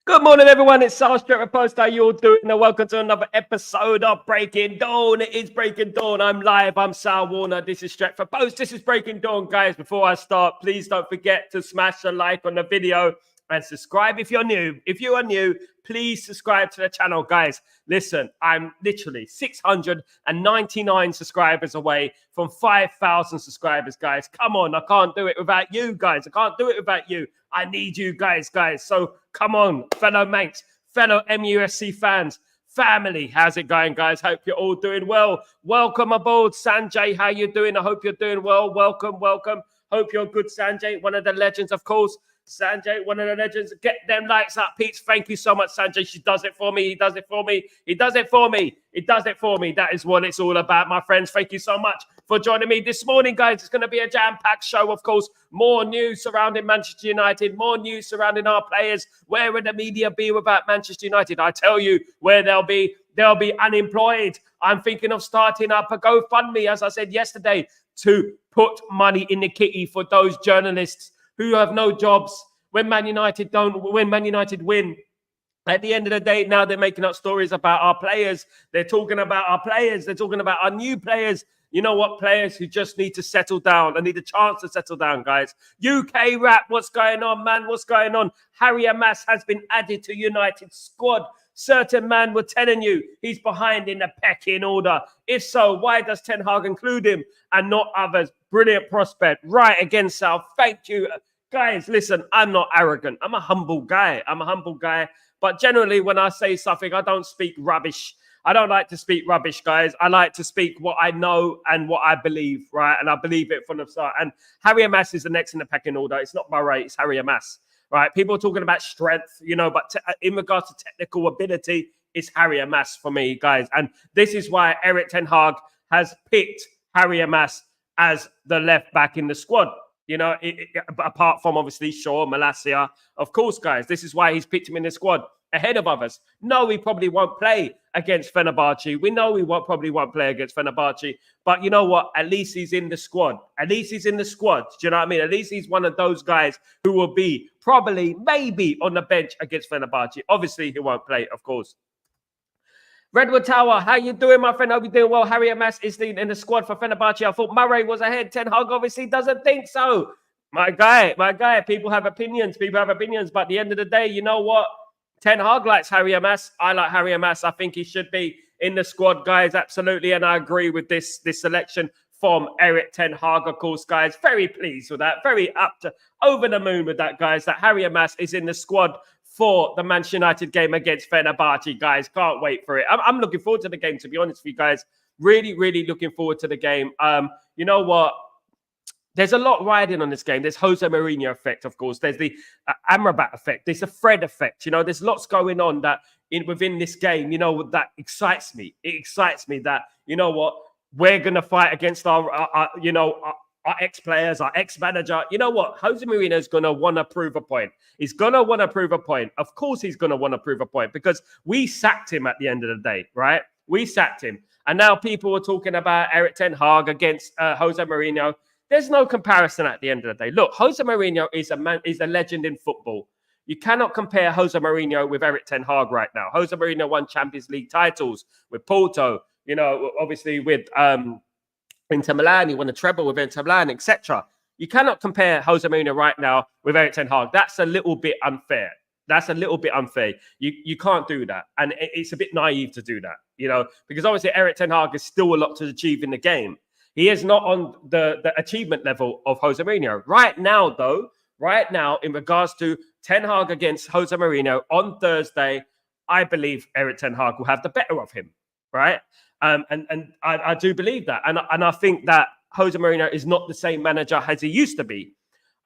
Good morning, everyone. It's Sal Straight Post. How you all doing? And welcome to another episode of Breaking Dawn. It is Breaking Dawn. I'm live. I'm Sal Warner. This is Straight Post. This is Breaking Dawn, guys. Before I start, please don't forget to smash a like on the video and subscribe if you're new. If you are new, please subscribe to the channel, guys. Listen, I'm literally 699 subscribers away from 5,000 subscribers, guys. Come on, I can't do it without you, guys. I can't do it without you. I need you guys. So come on, fellow mates, fellow MUSC fans, family. How's it going, guys? Hope you're all doing well. Welcome aboard, Sanjay. How you doing? I hope you're doing well. Welcome. Hope you're good, Sanjay. One of the legends, of course. Sanjay, one of the legends. Get them likes up, Pete. Thank you so much, Sanjay. She does it for me. He does it for me. He does it for me. He does it for me. That is what it's all about, my friends. Thank you so much for joining me this morning, guys. It's going to be a jam-packed show, of course. More news surrounding Manchester United. More news surrounding our players. Where would the media be without Manchester United? I tell you where they'll be. They'll be unemployed. I'm thinking of starting up a GoFundMe, as I said yesterday, to put money in the kitty for those journalists who have no jobs when Man United win. At the end of the day, now they're making up stories about our players. They're talking about our players. They're talking about our new players. You know what? Players who just need to settle down. I need a chance to settle down, guys. UK rap, what's going on, man? What's going on? Harry Amas has been added to United squad. Certain man were telling you he's behind in the pecking order. If so, why does Ten Hag include him and not others? Brilliant prospect. Right again, Sal. Thank you. Guys, listen, I'm not arrogant. I'm a humble guy. But generally, when I say something, I don't speak rubbish. I don't like to speak rubbish, guys. I like to speak what I know and what I believe, right? And I believe it from the start. And Harry Amas is the next in the pecking order. It's not Murray, it's Harry Amas, right? People are talking about strength, but in regards to technical ability, it's Harry Amas for me, guys. And this is why Erik Ten Hag has picked Harry Amas as the left back in the squad. Apart from obviously Shaw, Malacia, of course, guys, this is why he's picked him in the squad ahead of others. No, he probably won't play against Fenerbahce. We know he probably won't play against Fenerbahce. But you know what? At least he's in the squad. Do you know what I mean? At least he's one of those guys who will be probably, maybe on the bench against Fenerbahce. Obviously, he won't play, of course. Redwood Tower, how you doing, my friend? Hope you're doing well. Harry Amas is in the squad for Fenerbahce. I thought Murray was ahead. Ten Hag obviously doesn't think so. My guy. People have opinions. But at the end of the day, you know what? Ten Hag likes Harry Amas. I like Harry Amas. I think he should be in the squad, guys. Absolutely. And I agree with this selection from Erik Ten Hag, of course, guys. Very pleased with that. Very over the moon with that, guys, that Harry Amas is in the squad for the Manchester United game against Fenerbahce, guys. Can't wait for it. I'm looking forward to the game, to be honest with you guys. Really, really looking forward to the game. You know what? There's a lot riding on this game. There's Jose Mourinho effect, of course. There's the Amrabat effect. There's the Fred effect. There's lots going on that within this game, that excites me. It excites me that, you know what, we're going to fight against our ex-players, our ex-manager. You know what? Jose Mourinho is going to want to prove a point. He's going to want to prove a point. Of course he's going to want to prove a point because we sacked him at the end of the day, right? We sacked him. And now people are talking about Erik Ten Hag against Jose Mourinho. There's no comparison at the end of the day. Look, Jose Mourinho is a legend in football. You cannot compare Jose Mourinho with Erik Ten Hag right now. Jose Mourinho won Champions League titles with Porto, obviously with Inter Milan. He won a treble with Inter Milan, etc. You cannot compare Jose Mourinho right now with Erik Ten Hag. That's a little bit unfair. You can't do that. And it's a bit naive to do that, because obviously Erik Ten Hag is still a lot to achieve in the game. He is not on the achievement level of Jose Mourinho. Right now, in regards to Ten Hag against Jose Mourinho on Thursday, I believe Erik Ten Hag will have the better of him, right? And I do believe that. And I think that Jose Mourinho is not the same manager as he used to be.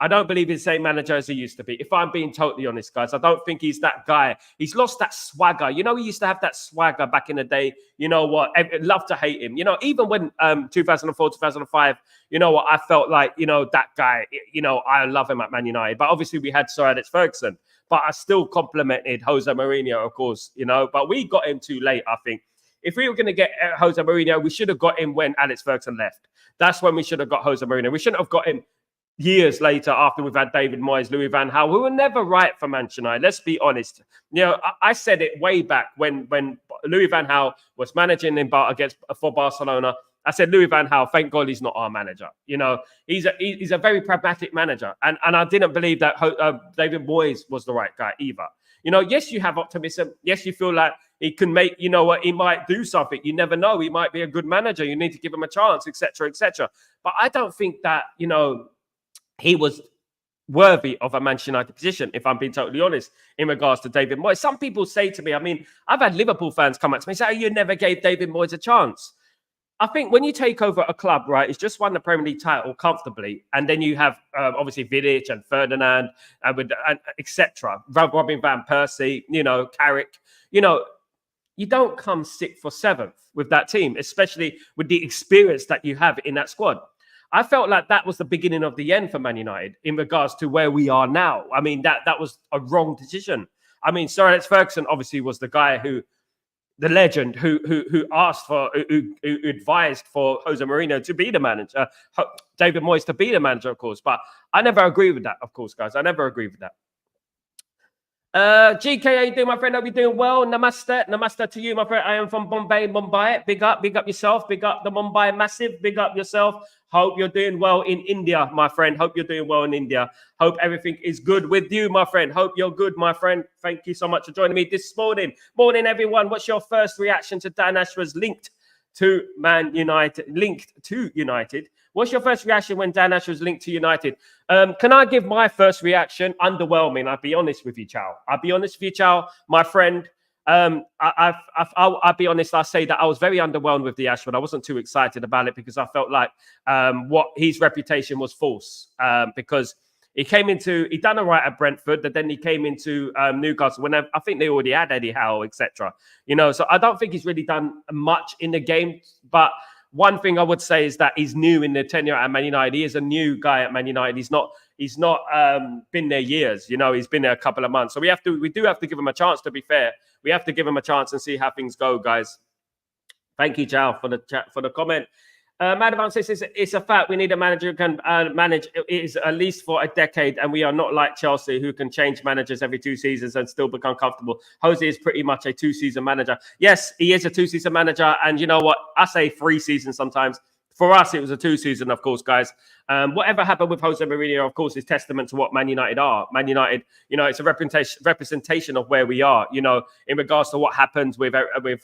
I don't believe he's the same manager as he used to be. If I'm being totally honest, guys, I don't think he's that guy. He's lost that swagger. He used to have that swagger back in the day. You know what? I'd love to hate him. Even when 2004, 2005, I felt like, that guy, I love him at Man United. But obviously we had Sir Alex Ferguson. But I still complimented Jose Mourinho, of course, But we got him too late, I think. If we were going to get Jose Mourinho, we should have got him when Alex Ferguson left. That's when we should have got Jose Mourinho. We shouldn't have got him years later, after we've had David Moyes, Louis van Gaal, who were never right for Manchester United. Let's be honest. You know, I said it way back when Louis van Gaal was managing for Barcelona. I said, Louis van Gaal, thank God he's not our manager. You know, he's a very pragmatic manager. And I didn't believe that David Moyes was the right guy either. You know, yes, you have optimism. Yes, you feel like he can make, you know what, he might do something. You never know. He might be a good manager. You need to give him a chance, etc., etc. But I don't think that, you know, he was worthy of a Manchester United position, if I'm being totally honest, in regards to David Moyes. Some people say to me, I mean, I've had Liverpool fans come up to me and say, oh, you never gave David Moyes a chance. I think when you take over a club, right, it's just won the Premier League title comfortably, and then you have obviously Vidic and Ferdinand and etc. Robin van Persie, you know, Carrick, you know, you don't come 6th or 7th with that team, especially with the experience that you have in that squad. I felt like that was the beginning of the end for Man United in regards to where we are now. I mean, that was a wrong decision. I mean, Sir Alex Ferguson obviously was the guy the legend who advised for Jose Mourinho to be the manager, David Moyes to be the manager, of course. But I never agree with that, of course, guys. I never agree with that. GK, how you doing, my friend? Hope you're doing well. Namaste to you, my friend. I am from Mumbai. Big up yourself. Big up the Mumbai massive. Big up yourself. Hope you're doing well in India, my friend. Hope you're doing well in India. Hope everything is good with you, my friend. Hope you're good, my friend. Thank you so much for joining me this morning. Morning, everyone. What's your first reaction to Dan Ashworth's linked to United? What's your first reaction when Dan Ashworth was linked to United? Can I give my first reaction? Underwhelming. I'll be honest with you, Chow. My friend. I'll be honest. I say that I was very underwhelmed with the Ashford. I wasn't too excited about it because I felt like what his reputation was false because he done all right at Brentford, but then he came into Newcastle when I think they already had Eddie Howe, etc. You know, so I don't think he's really done much in the game, but one thing I would say is that he's new in the tenure at Man United. He is a new guy at Man United. He's not been there years. You know, he's been there a couple of months. So we do have to give him a chance. To be fair, we have to give him a chance and see how things go, guys. Thank you, Chow, for the comment. Madavan says it's a fact. We need a manager who can manage it at least for a decade, and we are not like Chelsea, who can change managers every 2 seasons and still become comfortable. Jose is pretty much a 2-season manager. Yes, he is a 2-season manager, and you know what? I say 3 seasons sometimes. For us, it was a 2-season, of course, guys. Whatever happened with Jose Mourinho, of course, is testament to what Man United are. Man United, you know, it's a representation of where we are, you know, in regards to what happened with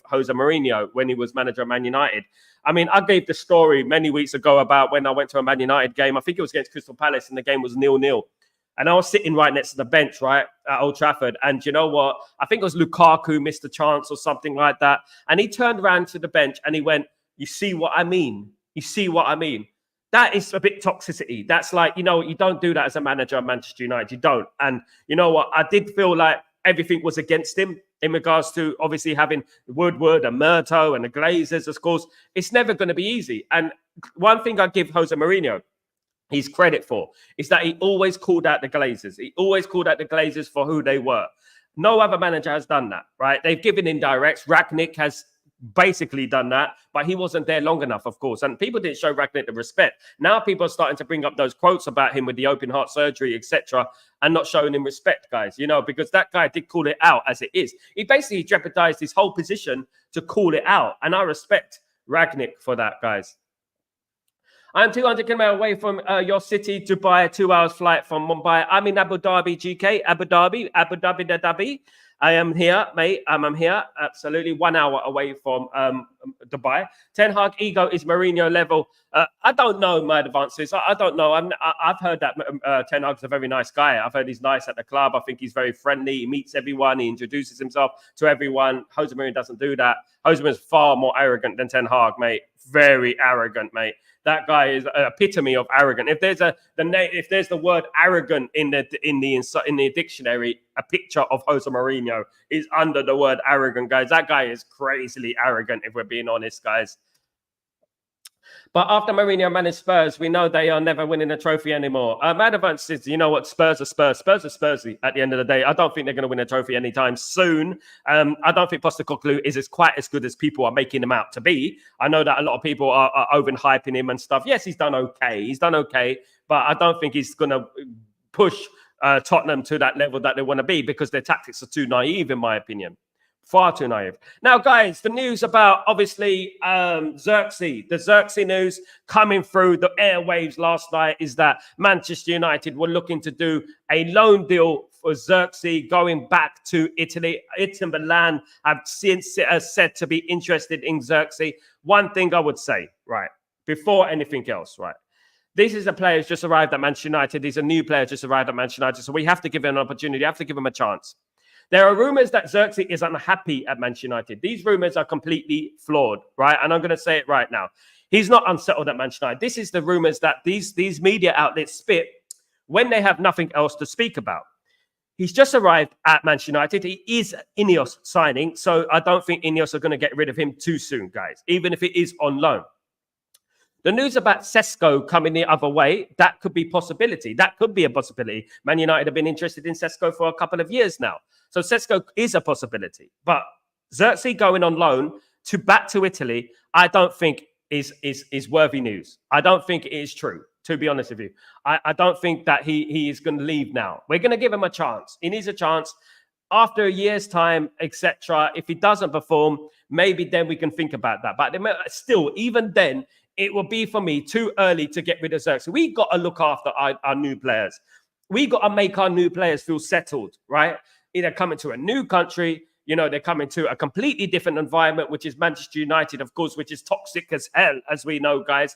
Jose Mourinho when he was manager of Man United. I mean, I gave the story many weeks ago about when I went to a Man United game. I think it was against Crystal Palace, and the game was 0-0. And I was sitting right next to the bench, right, at Old Trafford. And you know what? I think it was Lukaku missed a chance or something like that. And he turned around to the bench and he went, "You see what I mean? You see what I mean?" That is a bit toxicity. That's like, you know, you don't do that as a manager of Manchester United. You don't. And you know what? I did feel like everything was against him in regards to obviously having Woodward and Murto and the Glazers, of course. It's never going to be easy. And one thing I give Jose Mourinho his credit for is that he always called out the Glazers. He always called out the Glazers for who they were. No other manager has done that, right? They've given indirects. Rangnick has basically done that, but he wasn't there long enough, of course, and people didn't show Rangnick the respect. Now people are starting to bring up those quotes about him with the open heart surgery, etc., and not showing him respect, guys, you know, because that guy did call it out as it is. He basically jeopardized his whole position to call it out, and I respect Rangnick for that, guys. I'm 200 km away from your city, Dubai, 2 hours flight from Mumbai. I'm in Abu Dhabi, GK, Abu Dhabi. I am here, mate. I'm here. Absolutely 1 hour away from Dubai. Ten Hag ego is Mourinho level. I don't know my advances. I don't know. I've heard that Ten Hag's a very nice guy. I've heard he's nice at the club. I think he's very friendly. He meets everyone. He introduces himself to everyone. Jose Mourinho doesn't do that. Jose Mourinho is far more arrogant than Ten Hag, mate. Very arrogant, mate. That guy is an epitome of arrogant. If there's the word arrogant in the dictionary, a picture of Jose Mourinho is under the word arrogant, guys. That guy is crazily arrogant, if we're being honest, guys. But after Mourinho managed Spurs, we know they are never winning a trophy anymore. Advance says, you know what? Spurs are Spurs. Spurs are Spursy at the end of the day. I don't think they're going to win a trophy anytime soon. I don't think Postecoglou is quite as good as people are making him out to be. I know that a lot of people are overhyping him and stuff. Yes, he's done okay. but I don't think he's going to push Tottenham to that level that they want to be, because their tactics are too naive, in my opinion. Far too naive. Now, guys, the news about, obviously, Xerxes. The Xerxes news coming through the airwaves last night is that Manchester United were looking to do a loan deal for Xerxes going back to Italy. Inter Milan have since said to be interested in Xerxes. One thing I would say, right, before anything else, right, this is a player who's just arrived at Manchester United. He's a new player just arrived at Manchester United. So we have to give him an opportunity. We have to give him a chance. There are rumors that Xerxes is unhappy at Manchester United. These rumors are completely flawed, right? And I'm going to say it right now. He's not unsettled at Manchester United. This is the rumors that these media outlets spit when they have nothing else to speak about. He's just arrived at Manchester United. He is Ineos signing, so I don't think Ineos are going to get rid of him too soon, guys, even if it is on loan. The news about Sesko coming the other way, that could be a possibility. That could be a possibility. Man United have been interested in Sesko for a couple of years now. So Sesko is a possibility. But Xerxes going on loan back to Italy, I don't think is worthy news. I don't think it is true, to be honest with you. I don't think that he is going to leave now. We're going to give him a chance. He needs a chance. After a year's time, etc., if he doesn't perform, maybe then we can think about that. But still, even then, it will be, for me, too early to get rid of Xerxes. We got to look after our new players. We got to make our new players feel settled, right? They're coming to a new country. They're coming to a completely different environment, which is Manchester United, of course, which is toxic as hell, as we know, guys.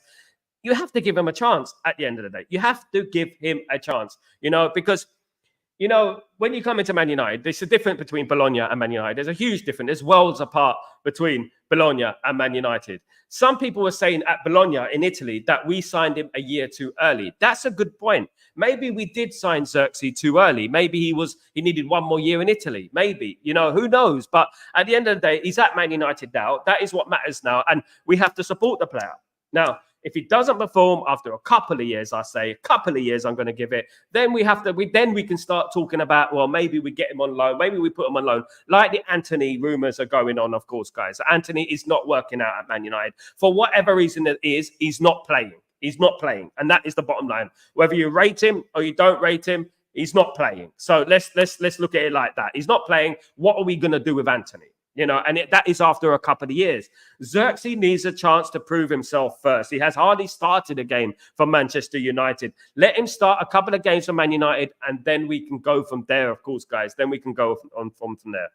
You have to give him a chance at the end of the day. You have to give him a chance, because, when you come into Man United, there's a difference between Bologna and Man United. There's a huge difference. There's worlds apart between Bologna and Man United. Some people were saying at Bologna in Italy that we signed him a year too early. That's a good point. Maybe we did sign Xerxes too early. Maybe he needed one more year in Italy. Maybe, who knows? But at the end of the day, he's at Man United now. That is what matters now. And we have to support the player. Now, if he doesn't perform after a couple of years, I say a couple of years, I'm going to give it. Then we can start talking about, well, maybe we get him on loan. Maybe we put him on loan. Like the Anthony rumors are going on, of course, guys. Anthony is not working out at Man United. For whatever reason it is, he's not playing. He's not playing. And that is the bottom line. Whether you rate him or you don't rate him, he's not playing. So let's look at it like that. He's not playing. What are we going to do with Anthony? That is after a couple of years. Xerxes needs a chance to prove himself first. He has hardly started a game for Manchester United. Let him start a couple of games for Man United, and then we can go from there, of course, guys. Then we can go on from there.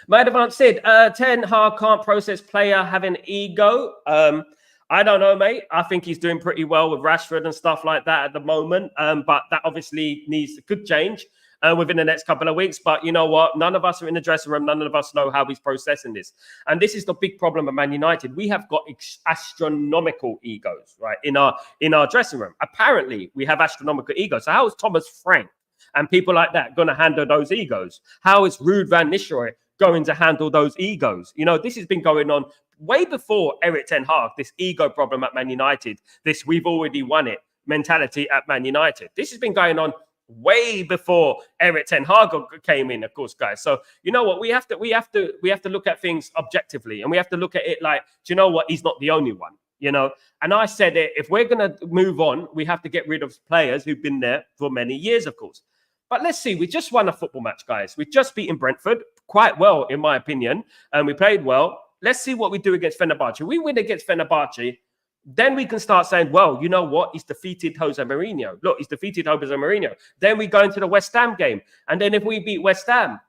My advance said, Ten Hag can't process player having ego. I don't know, mate. I think he's doing pretty well with Rashford and stuff like that at the moment. But that obviously could change within the next couple of weeks. But you know what? None of us are in the dressing room. None of us know how he's processing this. And this is the big problem at Man United. We have got astronomical egos, right, in our dressing room. Apparently, we have astronomical egos. So how is Thomas Frank and people like that going to handle those egos? How is Ruud van Nistelrooy going to handle those egos? This has been going on way before Erik ten Hag, this ego problem at Man United, this we've already won it mentality at Man United. This has been going on way before Erik ten Hag came in, of course, guys. So you know what? We have to look at things objectively, and we have to look at it like, do you know what? He's not the only one, And I said it, if we're going to move on, we have to get rid of players who've been there for many years, of course. But let's see, we just won a football match, guys. We just beaten Brentford quite well, in my opinion, and we played well. Let's see what we do against Fenerbahce. We win against Fenerbahce, then we can start saying, well, you know what? He's defeated Jose Mourinho. Look, he's defeated Jose Mourinho. Then we go into the West Ham game. And then if we beat West Ham,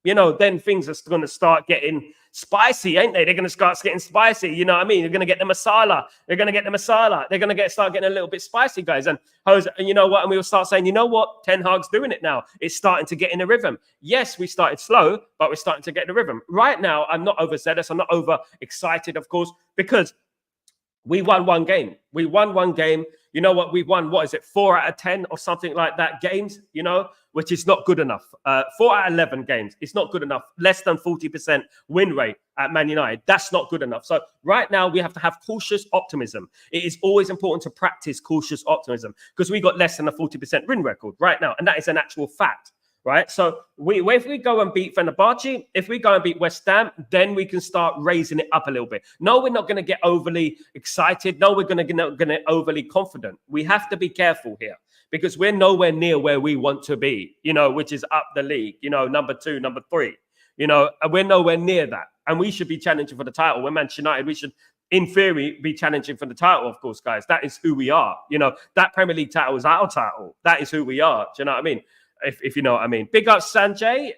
then things are going to start getting spicy, ain't they? They're going to start getting spicy. You know what I mean? They're going to get the masala. They're going to start getting a little bit spicy, guys. And Jose, and you know what? And we will start saying, you know what? Ten Hag's doing it now. It's starting to get in a rhythm. Yes, we started slow, but we're starting to get in a rhythm. Right now, I'm not overzealous. I'm not over excited, of course, because we won one game. We won one game. You know what? We won, 4 out of 10 or something like that games, which is not good enough. 4 out of 11 games. It's not good enough. Less than 40% win rate at Man United. That's not good enough. So right now we have to have cautious optimism. It is always important to practice cautious optimism because we got less than a 40% win record right now. And that is an actual fact. right? So if we go and beat Fenerbahce, if we go and beat West Ham, then we can start raising it up a little bit. No, we're not going to get overly excited. No, we're going to get overly confident. We have to be careful here because we're nowhere near where we want to be, which is up the league, number 2, number 3, we're nowhere near that. And we should be challenging for the title. We're Manchester United. We should, in theory, be challenging for the title, of course, guys. That is who we are. That Premier League title is our title. That is who we are. Do you know what I mean? If you know what I mean. Big up Sanjay.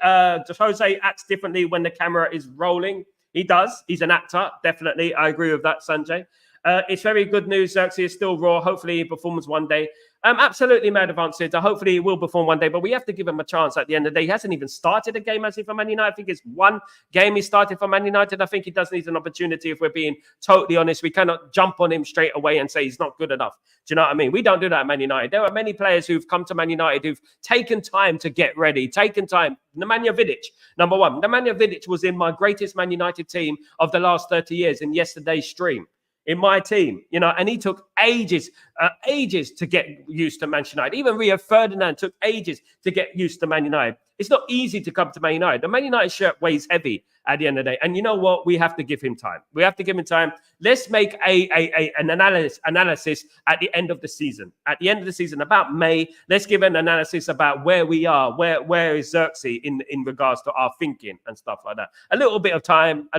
Jose acts differently when the camera is rolling. He does. He's an actor. Definitely. I agree with that, Sanjay. It's very good news. Xerxes is still raw. Hopefully he performs one day. Absolutely, Mad Advances. Hopefully he will perform one day, but we have to give him a chance at the end of the day. He hasn't even started a game, has he, for Man United? I think it's one game he started for Man United. I think he does need an opportunity, if we're being totally honest. We cannot jump on him straight away and say he's not good enough. Do you know what I mean? We don't do that at Man United. There are many players who've come to Man United who've taken time to get ready, taken time. Nemanja Vidic, number one. Nemanja Vidic was in my greatest Man United team of the last 30 years in yesterday's stream. In my team, and he took ages to get used to Manchester United. Even Rio Ferdinand took ages to get used to Man United. It's not easy to come to Man United. The Man United shirt weighs heavy at the end of the day. And you know what? We have to give him time. We have to give him time. Let's make an analysis at the end of the season. At the end of the season, about May, let's give an analysis about where we are, where is Xerxes in regards to our thinking and stuff like that. A little bit of time.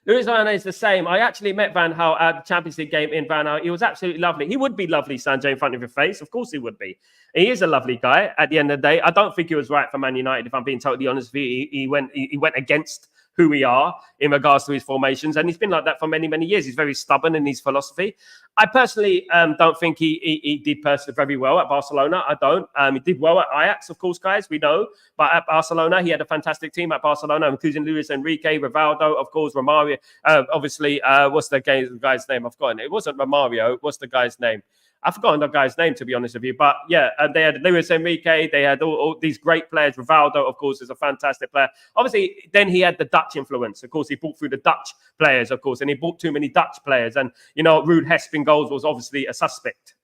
Luis Van Gaal is the same. I actually met Van Gaal at the Champions League game in Van Gaal. He was absolutely lovely. He would be lovely, Sanjay, in front of your face. Of course he would be. He is a lovely guy at the end of the day. I don't think he was right for Man United, if I'm being totally honest with you. He went against who we are in regards to his formations. And he's been like that for many, many years. He's very stubborn in his philosophy. I personally don't think he did personally very well at Barcelona. I don't. He did well at Ajax, of course, guys. We know. But at Barcelona, he had a fantastic team at Barcelona, including Luis Enrique, Rivaldo, of course, Romario. Obviously, what's the guy's name? I've forgotten. It wasn't Romario. What's the guy's name? I've forgotten the guy's name, to be honest with you. But yeah, they had Luis Enrique. They had all these great players. Rivaldo, of course, is a fantastic player. Obviously, then he had the Dutch influence. Of course, he brought through the Dutch players, of course, and he brought too many Dutch players. And, Ruud Hesping goals was obviously a suspect,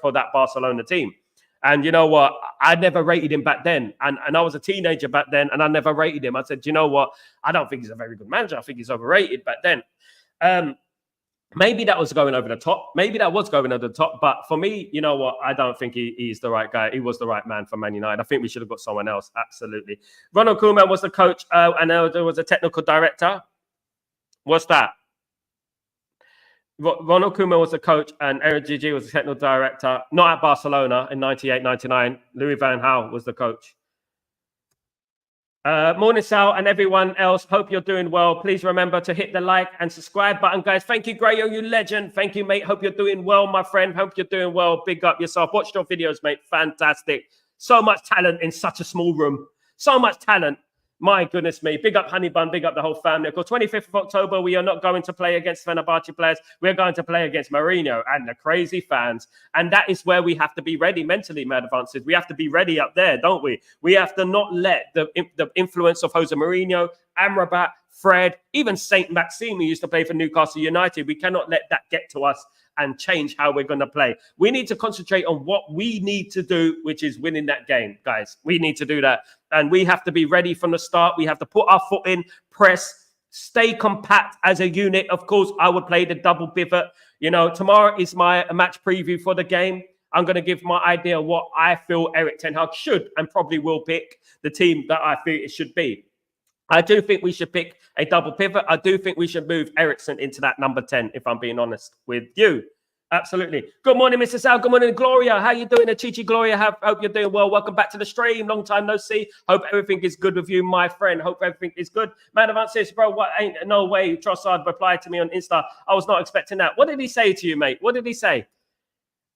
for that Barcelona team. And you know what? I never rated him back then. And I was a teenager back then, and I never rated him. I said, you know what? I don't think he's a very good manager. I think he's overrated back then. Maybe that was going over the top. But for me, you know what? I don't think he's the right guy. He was the right man for Man United. I think we should have got someone else. Absolutely. Ronald Koeman was the coach, and there was a technical director. What's that? Ronald Koeman was the coach, and Eric Gigi was the technical director. Not at Barcelona in 98, 99. Louis van Gaal was the coach. Morning, Sal, and everyone else. Hope you're doing well. Please remember to hit the like and subscribe button, guys. Thank you, Grayo, you legend. Thank you, mate. Hope you're doing well, my friend. Hope you're doing well. Big up yourself. Watch your videos, mate. Fantastic. So much talent in such a small room. So much talent. My goodness me. Big up Honey Bun. Big up the whole family. Of course, 25th of October, we are not going to play against Fenerbahce players. We're going to play against Mourinho and the crazy fans. And that is where we have to be ready mentally, Mad Advances. We have to be ready up there, don't we? We have to not let the influence of Jose Mourinho, Amrabat, Fred, even Saint Maxime, who used to play for Newcastle United. We cannot let that get to us and change how we're going to play. We need to concentrate on what we need to do, which is winning that game, guys. We need to do that. And we have to be ready from the start. We have to put our foot in, press, stay compact as a unit. Of course, I would play the double pivot. Tomorrow is my match preview for the game. I'm going to give my idea of what I feel Erik ten Hag should and probably will pick, the team that I think it should be. I do think we should pick a double pivot. I do think we should move Eriksen into that number 10, if I'm being honest with you. Absolutely. Good morning, Mr. Sal. Good morning, Gloria. How you doing, Chichi Gloria? Hope you're doing well. Welcome back to the stream. Long time no see. Hope everything is good with you, my friend. Hope everything is good. Man of says, bro, what ain't no way Trossard replied to me on Insta. I was not expecting that. What did he say to you, mate? What did he say?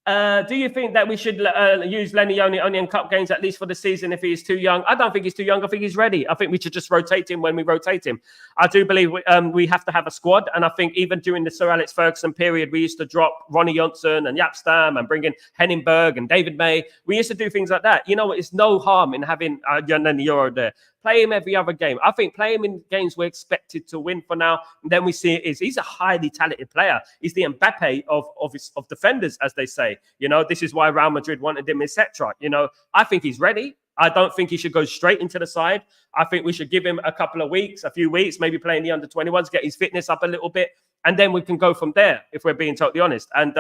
Do you think that we should use Lenny only in cup games, at least for the season, if he is too young? I don't think he's too young. I think he's ready. I think we should just rotate him when we rotate him. I do believe we have to have a squad. And I think even during the Sir Alex Ferguson period, we used to drop Ronnie Johnson and Jaap Stam and bring in Henningberg and David May. We used to do things like that. It's no harm in having Yoro there. Play him every other game. I think play him in games we're expected to win for now. And then we see he's a highly talented player. He's the Mbappe of defenders, as they say. You know, this is why Real Madrid wanted him, etc. You know, I think he's ready. I don't think he should go straight into the side. I think we should give him a few weeks, maybe playing the under-21s, get his fitness up a little bit, and then we can go from there, if we're being totally honest. And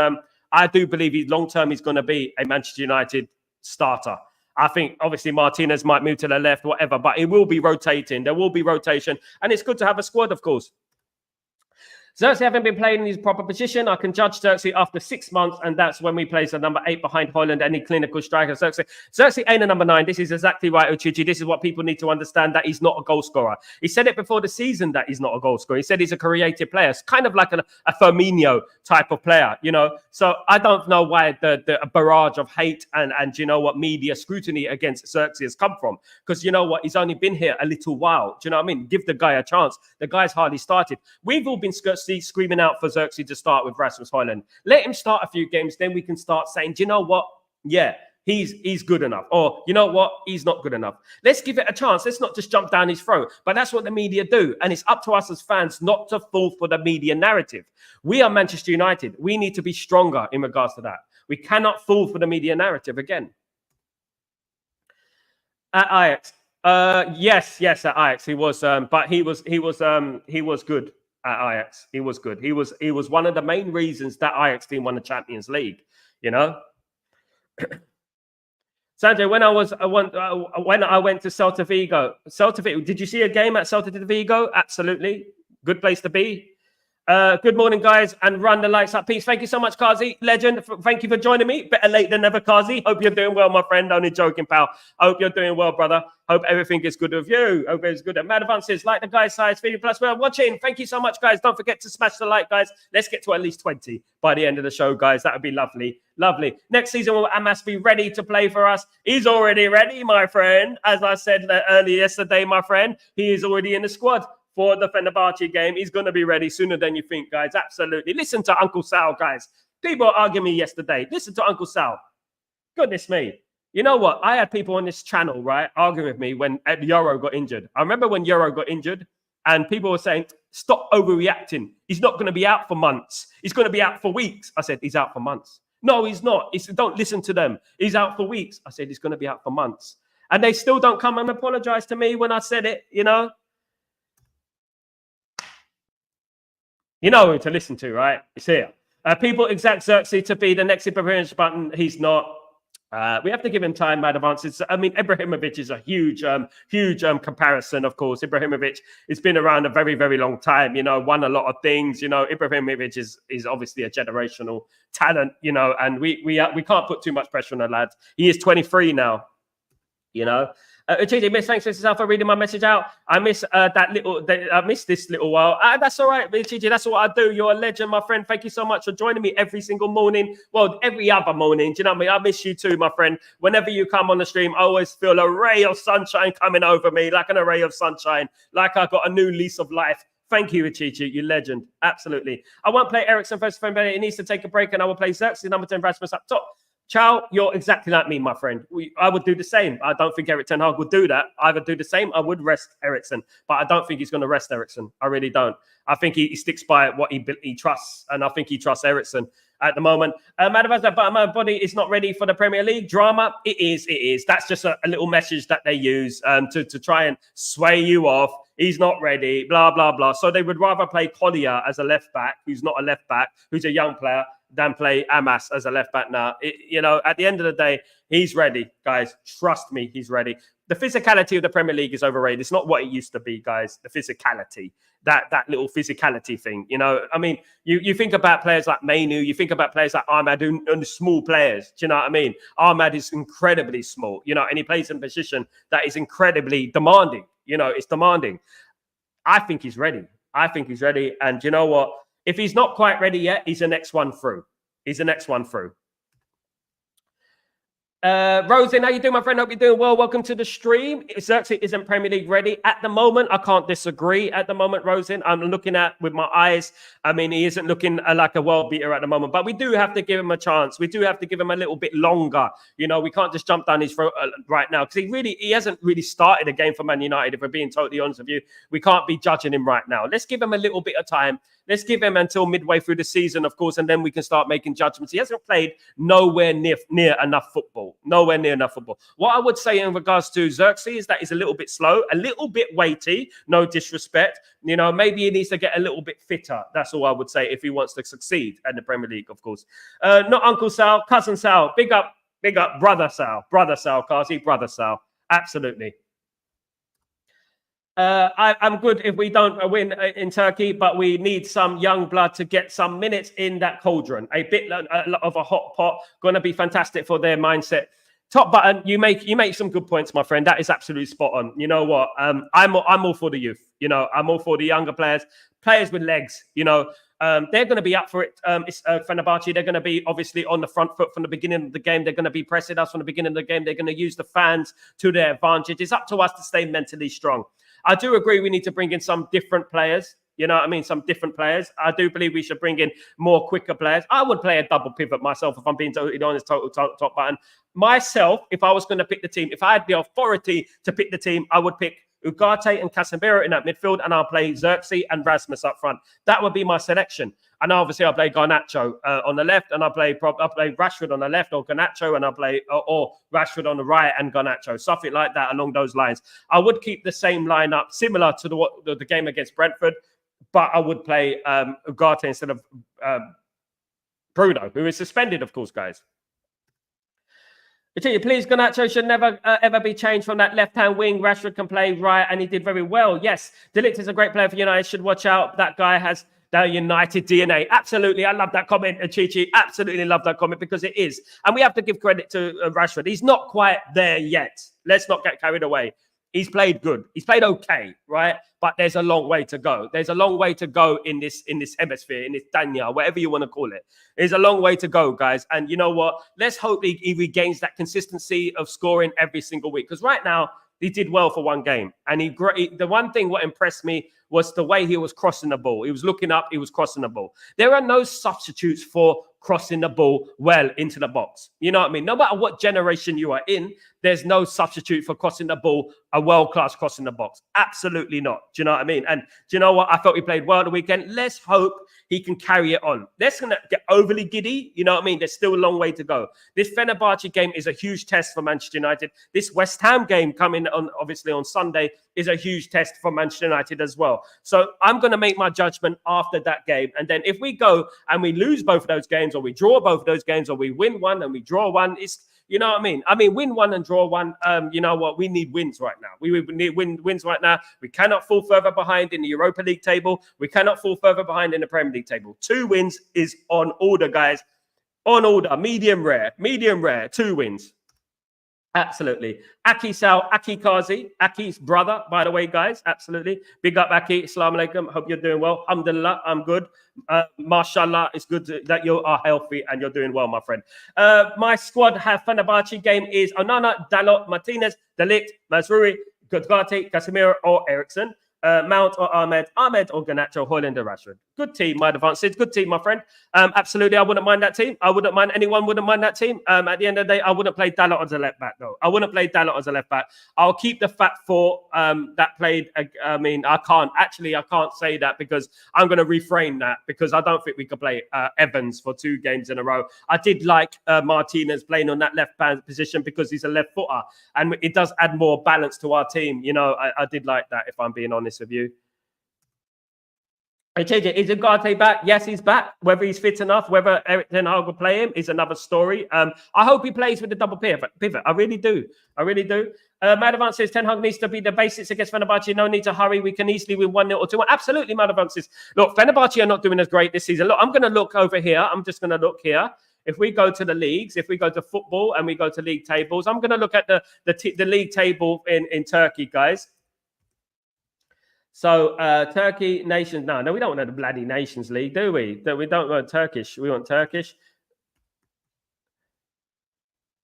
I do believe long-term he's going to be a Manchester United starter. I think, obviously, Martinez might move to the left, whatever, but it will be rotating. There will be rotation, and it's good to have a squad, of course. Xerxes haven't been playing in his proper position. I can judge Xerxes after 6 months, and that's when we place a number 8 behind Haaland, any clinical striker. Xerxes ain't a number 9. This is exactly right, Uchichi. This is what people need to understand, that he's not a goal scorer. He said it before the season that he's not a goal scorer. He said he's a creative player. It's kind of like a Firmino type of player, you know. So I don't know why the barrage of hate and you know what, media scrutiny against Xerxes has come from. Because you know what, he's only been here a little while. Do you know what I mean? Give the guy a chance. The guy's hardly started. We've all been screaming out for Xerxes to start with Rasmus Hojlund. Let him start a few games, then we can start saying, do you know what? Yeah, he's good enough. Or, you know what? He's not good enough. Let's give it a chance. Let's not just jump down his throat. But that's what the media do. And it's up to us as fans not to fall for the media narrative. We are Manchester United. We need to be stronger in regards to that. We cannot fall for the media narrative again. At Ajax. Yes, at Ajax he was, but he was good. At Ajax, he was good. He was one of the main reasons that Ajax team won the Champions League. You know, Sanjay, when I went to Celta Vigo, did you see a game at Celta Vigo? Absolutely, good place to be. Good morning, guys, and run the lights up, peace. Thank you so much, Kazi, legend. Thank you for joining me. Better late than never, Kazi. Hope you're doing well, my friend. Only joking, pal. Hope you're doing well, brother. Hope everything is good with you. Hope it's good. Mad Advances, like the guys' size, feeling plus. We're watching. Thank you so much, guys. Don't forget to smash the like, guys. Let's get to at least 20 by the end of the show, guys. That would be lovely. Lovely. Next season, will Amas be ready to play for us? He's already ready, my friend. As I said earlier yesterday, my friend, he is already in the squad for the Fenerbahce game. He's going to be ready sooner than you think, guys. Absolutely. Listen to Uncle Sal, guys. People arguing me yesterday. Listen to Uncle Sal. Goodness me. You know what? I had people on this channel, right, arguing with me when Yoro got injured. I remember when Yoro got injured and people were saying, stop overreacting. He's not going to be out for months. He's going to be out for weeks. I said, he's out for months. No, he's not. Don't listen to them. He's out for weeks. I said, he's going to be out for months. And they still don't come and apologize to me when I said it, you know. You know who to listen to, right? It's here. People exact Xerxes to be the next Ibrahimovic button. He's not. We have to give him time, Mad Advances. I mean, Ibrahimovic is a huge comparison, of course. Ibrahimovic has been around a very, very long time, you know, won a lot of things. You know, Ibrahimovic is obviously a generational talent, you know, and we can't put too much pressure on the lad. He is 23 now, you know. JJ, miss, thanks for reading my message out. I miss I missed this little while. That's all right, JJ. That's what I do. You're a legend, my friend. Thank you so much for joining me every single morning. Well, every other morning. Do you know what I mean? I miss you too, my friend. Whenever you come on the stream, I always feel a ray of sunshine coming over me, like an array of sunshine, like I got a new lease of life. Thank you, Ichichi, you legend. Absolutely. I won't play Ericsson versus Fembele. He needs to take a break, and I will play Xerxes, number 10, Rasmus up top. Chow, you're exactly like me, my friend. I would do the same. I don't think Erik ten Hag would do that. I would do the same. I would rest Ericsson, but I don't think he's going to rest Ericsson. I really don't. I think he sticks by what he trusts, and I think he trusts Ericsson at the moment. Madam, but my body is not ready for the Premier League drama. It is. That's just a little message that they use to try and sway you off. He's not ready, blah, blah, blah. So they would rather play Collier as a left back, who's not a left back, who's a young player, than play Amas as a left back now. You know, at the end of the day, he's ready, guys. Trust me, he's ready. The physicality of the Premier League is overrated. It's not what it used to be, guys. The physicality, that little physicality thing. You know, I mean, you think about players like Mainu, you think about players like Ahmad, and small players. Do you know what I mean? Ahmad is incredibly small, you know, and he plays in a position that is incredibly demanding. You know, it's demanding. I think he's ready. And you know what? If he's not quite ready yet, he's the next one through. Rosen, how you doing, my friend? Hope you're doing well. Welcome to the stream. Xerxes isn't Premier League ready at the moment. I can't disagree at the moment, Rosen. I'm looking at with my eyes. I mean, he isn't looking like a world beater at the moment, but we do have to give him a chance. We do have to give him a little bit longer. You know, we can't just jump down his throat right now because he hasn't really started a game for Man United. If we're being totally honest with you, we can't be judging him right now. Let's give him a little bit of time. Let's give him until midway through the season, of course, and then we can start making judgments. He hasn't played nowhere near enough football. Nowhere near enough football. What I would say in regards to Xerxes is that he's a little bit slow, a little bit weighty, no disrespect. You know, maybe he needs to get a little bit fitter. That's all I would say if he wants to succeed in the Premier League, of course. Not Uncle Sal, Cousin Sal. Big up, Brother Sal. Brother Sal, Kazi, Brother Sal. Absolutely. I'm good if we don't win in Turkey, but we need some young blood to get some minutes in that cauldron. A lot of a hot pot, going to be fantastic for their mindset. Top button, you make some good points, my friend. That is absolutely spot on. You know what? I'm all for the youth. You know, I'm all for the younger players with legs. You know, they're going to be up for it. It's Fenerbahce. They're going to be obviously on the front foot from the beginning of the game. They're going to be pressing us from the beginning of the game. They're going to use the fans to their advantage. It's up to us to stay mentally strong. I do agree we need to bring in some different players. You know what I mean? Some different players. I do believe we should bring in more quicker players. I would play a double pivot myself if I'm being totally honest, top button. Myself, if I was going to pick the team, if I had the authority to pick the team, I would pick Ugarte and Casemiro in that midfield, and I'll play Xerxes and Rasmus up front. That would be my selection. And obviously, I'll play Garnacho on the left, and I'll play Rashford on the left, or Garnacho, and I'll play or Rashford on the right and Garnacho, something like that along those lines. I would keep the same lineup, similar to the game against Brentford, but I would play Ugarte instead of Bruno, who is suspended, of course, guys. Please, Garnacho should never ever be changed from that left-hand wing. Rashford can play right, and he did very well. Yes, De Ligt is a great player for United. Should watch out. That guy has the United DNA. Absolutely, I love that comment, Chichi. Absolutely love that comment because it is, and we have to give credit to Rashford. He's not quite there yet. Let's not get carried away. He's played good. He's played okay, right? But there's a long way to go. There's a long way to go in this hemisphere, in this Danya, whatever you want to call it. There's a long way to go, guys. And you know what? Let's hope he regains that consistency of scoring every single week. Because right now, he did well for one game. And the one thing what impressed me was the way he was crossing the ball. He was looking up, he was crossing the ball. There are no substitutes for crossing the ball well into the box. You know what I mean? No matter what generation you are in, there's no substitute for crossing the ball, a world-class crossing the box. Absolutely not. Do you know what I mean? And do you know what? I thought he played well the weekend. Let's hope he can carry it on. Let's not get overly giddy. You know what I mean? There's still a long way to go. This Fenerbahce game is a huge test for Manchester United. This West Ham game coming on, obviously on Sunday, is a huge test for Manchester United as well. So I'm going to make my judgment after that game. And then if we go and we lose both of those games, or we draw both of those games, or we win one and we draw one, it's, you know what I mean? I mean, win one and draw one. You know what? We need wins right now. We need wins right now. We cannot fall further behind in the Europa League table. We cannot fall further behind in the Premier League table. 2 wins is on order, guys. On order. Medium rare. Medium rare. 2 wins. Absolutely. Aki Sal, Aki Kazi, Aki's brother, by the way, guys. Absolutely. Big up, Aki. Assalamu alaikum. Hope you're doing well. Alhamdulillah, I'm good. Mashallah, it's good that you are healthy and you're doing well, my friend. My squad have Fenerbahce game is Onana, Dalot, Martinez, De Ligt, Mazrui, Gudgati, Casemiro, or Ericsson. Mount or Ahmed or Garnacho, Højlund or Rashford. Good team, my advances. Good team, my friend. Absolutely, I wouldn't mind that team. Anyone wouldn't mind that team. At the end of the day, I wouldn't play Dalot as a left back, though. I wouldn't play Dalot as a left back. I'll keep the fat 4 that played. I mean, I can't say that because I'm going to refrain that because I don't think we could play Evans for 2 games in a row. I did like Martinez playing on that left back position because he's a left footer and it does add more balance to our team. You know, I did like that, if I'm being honest with you. Hey, JJ, is Ugarte back? Yes, he's back. Whether he's fit enough, whether Erik Ten Hag will play him is another story. I hope he plays with the double pivot. I really do. I really do. Madavan says Ten Hag needs to be the basics against Fenerbahce. No need to hurry. We can easily win 1-0 or 2-1. Absolutely, Madavan says. Look, Fenerbahce are not doing as great this season. Look, I'm going to look over here. I'm just going to look here. If we go to the leagues, if we go to football and we go to league tables, I'm going to look at the league table in Turkey, guys. So Turkey Nations. No, we don't want the bloody Nations League, do we? We don't want Turkish. We want Turkish.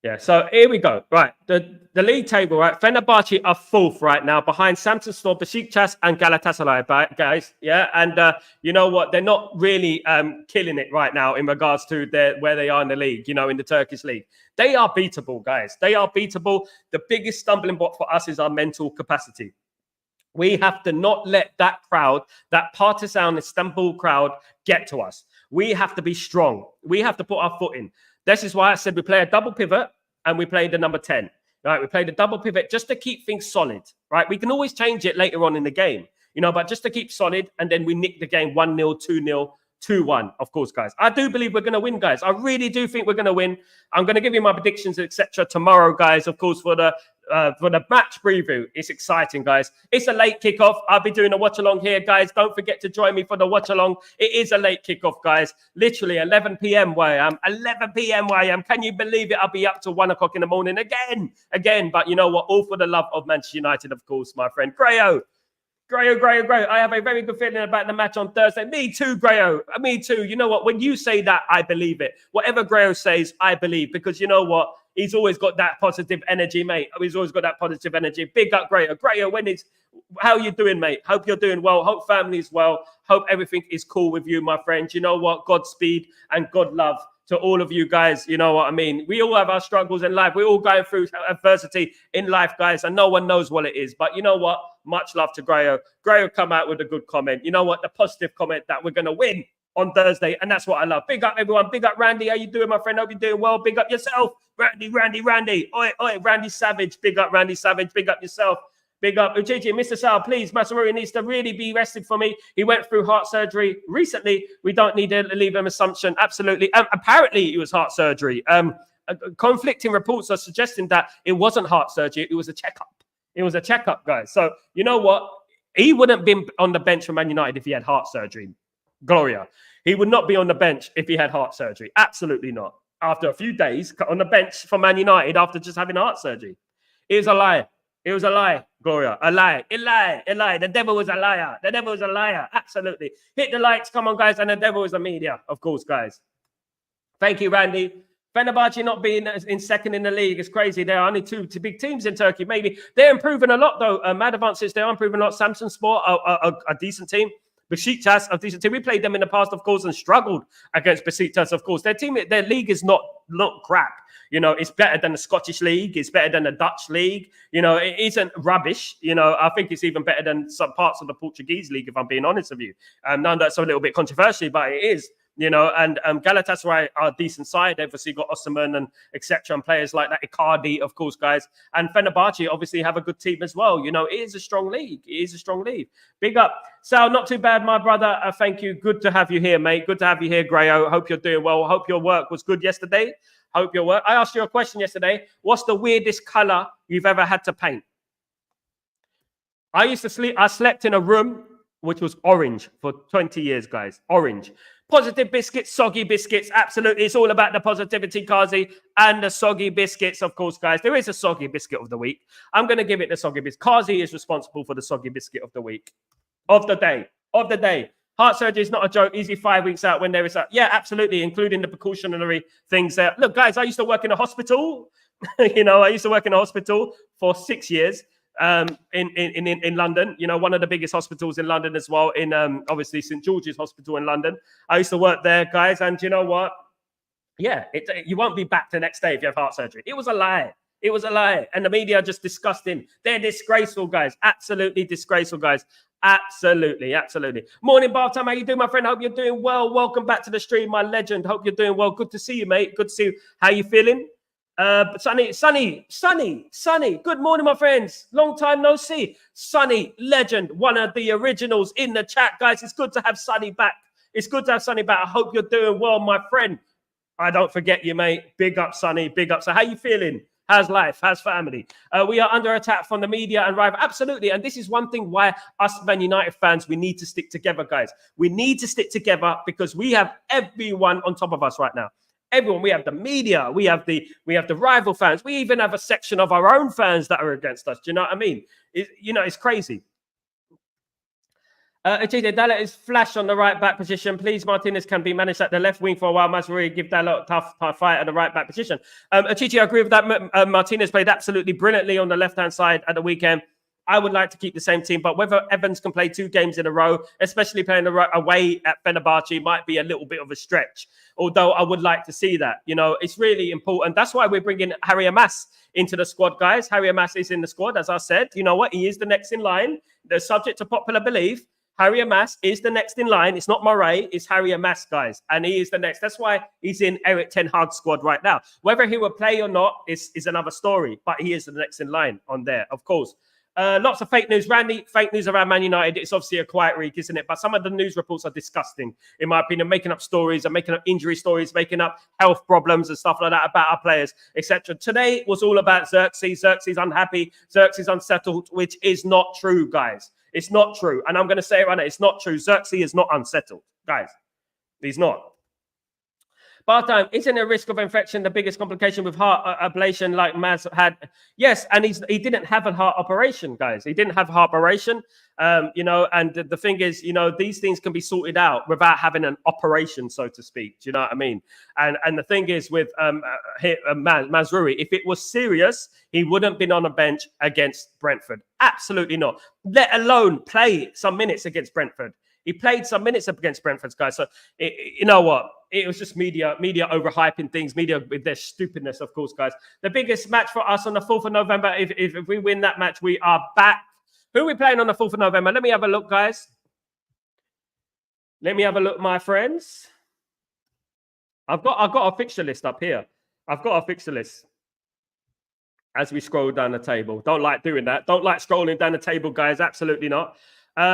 Yeah, so here we go. Right, the league table, right? Fenerbahce are fourth right now behind Samsunspor, Besiktas, and Galatasaray, guys. Yeah, and you know what? They're not really killing it right now in regards to where they are in the league. You know, in the Turkish league, they are beatable, guys. They are beatable. The biggest stumbling block for us is our mental capacity. We have to not let that crowd, that partisan Istanbul crowd, get to us. We have to be strong. We have to put our foot in. This is why I said we play a double pivot and we play the number 10. Right? We play the double pivot just to keep things solid. Right? We can always change it later on in the game, but just to keep solid, and then we nick the game 1-0, 2-0. 2-1, of course, guys. I do believe we're going to win, guys. I really do think we're going to win. I'm going to give you my predictions, etc. tomorrow, guys, of course, for the match preview. It's exciting, guys. It's a late kickoff. I'll be doing a watch along here, guys. Don't forget to join me for the watch along. It is a late kickoff, guys. Literally 11 p.m. where I am. 11 p.m. where I am. Can you believe it? I'll be up till 1 o'clock in the morning again. But you know what? All for the love of Manchester United, of course, my friend. Grayo. I have a very good feeling about the match on Thursday. Me too, Grayo. Me too. You know what? When you say that, I believe it. Whatever Grayo says, I believe. Because you know what? He's always got that positive energy, mate. He's always got that positive energy. Big up, Grayo. Grayo, how you doing, mate? Hope you're doing well. Hope family's well. Hope everything is cool with you, my friend. You know what? Godspeed and God love to all of you guys. You know what I mean? We all have our struggles in life. We're all going through adversity in life, guys, and no one knows what it is. But you know what? Much love to Grayo. Grayo come out with a good comment. You know what? The positive comment that we're going to win on Thursday, and that's what I love. Big up, everyone. Big up, Randy. How you doing, my friend? Hope you're doing well. Big up yourself. Randy. Oi, Randy Savage. Big up, Randy Savage. Big up yourself. Big up, Ujiji, Mr. Sal, please. Masamuri needs to really be rested for me. He went through heart surgery recently. We don't need to leave him assumption. Absolutely. Apparently, it was heart surgery. Conflicting reports are suggesting that it wasn't heart surgery. It was a checkup. It was a checkup, guys. So, you know what? He wouldn't have been on the bench for Man United if he had heart surgery. Gloria. He would not be on the bench if he had heart surgery. Absolutely not. After a few days on the bench for Man United after just having heart surgery. It was a lie. It was a lie, Gloria. A lie. The devil was a liar. The devil was a liar. Absolutely. Hit the likes. Come on, guys. And the devil is the media. Of course, guys. Thank you, Randy. Fenerbahce not being in second in the league is crazy. There are only two big teams in Turkey. Maybe they're improving a lot, though. Madavan says they are improving a lot. Samsunspor, a decent team. Besiktas, a decent team. We played them in the past, of course, and struggled against Besiktas, of course. Their league is not crap. You know, it's better than the Scottish league. It's better than the Dutch league. You know, it isn't rubbish. You know, I think it's even better than some parts of the Portuguese league, if I'm being honest with you. None that's a little bit controversial, but it is. You know, and Galatasaray are a decent side. They've obviously got Osimhen and etc. and players like that. Icardi, of course, guys. And Fenerbahce obviously have a good team as well. You know, it is a strong league. It is a strong league. Big up. Sal, not too bad, my brother. Thank you. Good to have you here, mate. Good to have you here, Grayo. Hope you're doing well. Hope your work was good yesterday. I asked you a question yesterday. What's the weirdest color you've ever had to paint? I slept in a room which was orange for 20 years, guys. Orange. Positive biscuits, soggy biscuits. Absolutely. It's all about the positivity, Kazi, and the soggy biscuits, of course, guys. There is a soggy biscuit of the week. I'm going to give it the soggy biscuit. Kazi is responsible for the soggy biscuit of the week. Of the day. Heart surgery is not a joke. Easy 5 weeks out when there is yeah, absolutely, including the precautionary things there. Look, guys, I used to work in a hospital. I used to work in a hospital for 6 years. In London, one of the biggest hospitals in London as well, in obviously St. George's Hospital in London. I used to work there, guys, and you know what? Yeah, you won't be back the next day if you have heart surgery. It was a lie. It was a lie. And the media are just disgusting. They're disgraceful, guys. Absolutely disgraceful, guys. Absolutely. Morning, Bath time. How you doing, my friend? Hope you're doing well. Welcome back to the stream, my legend. Hope you're doing well. Good to see you, mate. Good to see you. How you feeling? Sunny. Good morning, my friends. Long time no see. Sunny, legend, one of the originals in the chat, guys. It's good to have Sunny back. I hope you're doing well, my friend. I don't forget you, mate. Big up, Sunny. Big up. So how you feeling? How's life? How's family? We are under attack from the media and rival. Absolutely. And this is one thing why us Man United fans, we need to stick together, guys. We need to stick together because we have everyone on top of us right now. Everyone. We have the media. We have the rival fans. We even have a section of our own fans that are against us. Do you know what I mean? It's crazy. Achille, Dalot is flash on the right back position. Please, Martinez can be managed at the left wing for a while. Mazraoui give Dalot a tough fight at the right back position. Achille, I agree with that. Martinez played absolutely brilliantly on the left-hand side at the weekend. I would like to keep the same team, but whether Evans can play 2 games in a row, especially playing away at Fenerbahce, might be a little bit of a stretch. Although I would like to see that. You know, it's really important. That's why we're bringing Harry Amas into the squad, guys. Harry Amas is in the squad, as I said. You know what? He is the next in line. The subject to popular belief, Harry Amas is the next in line. It's not Murray, it's Harry Amas, guys. And he is the next. That's why he's in Eric Ten Hag's squad right now. Whether he will play or not is another story. But he is the next in line on there, of course. Lots of fake news. Randy, fake news around Man United. It's obviously a quiet week, isn't it? But some of the news reports are disgusting, in my opinion, making up stories and making up injury stories, making up health problems and stuff like that about our players, etc. Today was all about Xerxes. Xerxes unhappy. Xerxes unsettled, which is not true, guys. It's not true. And I'm going to say it right now. It's not true. Xerxes is not unsettled, guys. He's not. Bath time, isn't a risk of infection the biggest complication with heart ablation like Maz had? Yes, and he didn't have a heart operation, guys. He didn't have a heart operation, you know, and the thing is, you know, these things can be sorted out without having an operation, so to speak. Do you know what I mean? And the thing is with Mazraoui, if it was serious, he wouldn't have been on a bench against Brentford. Absolutely not. Let alone play some minutes against Brentford. He played some minutes up against Brentford, guys. So, you know what? It was just media overhyping things, media with their stupidness, of course, guys. The biggest match for us on the 4th of November, if we win that match, we are back. Who are we playing on the 4th of November? Let me have a look, guys. Let me have a look, my friends. I've got a fixture list up here. I've got a fixture list as we scroll down the table. Don't like doing that. Don't like scrolling down the table, guys. Absolutely not.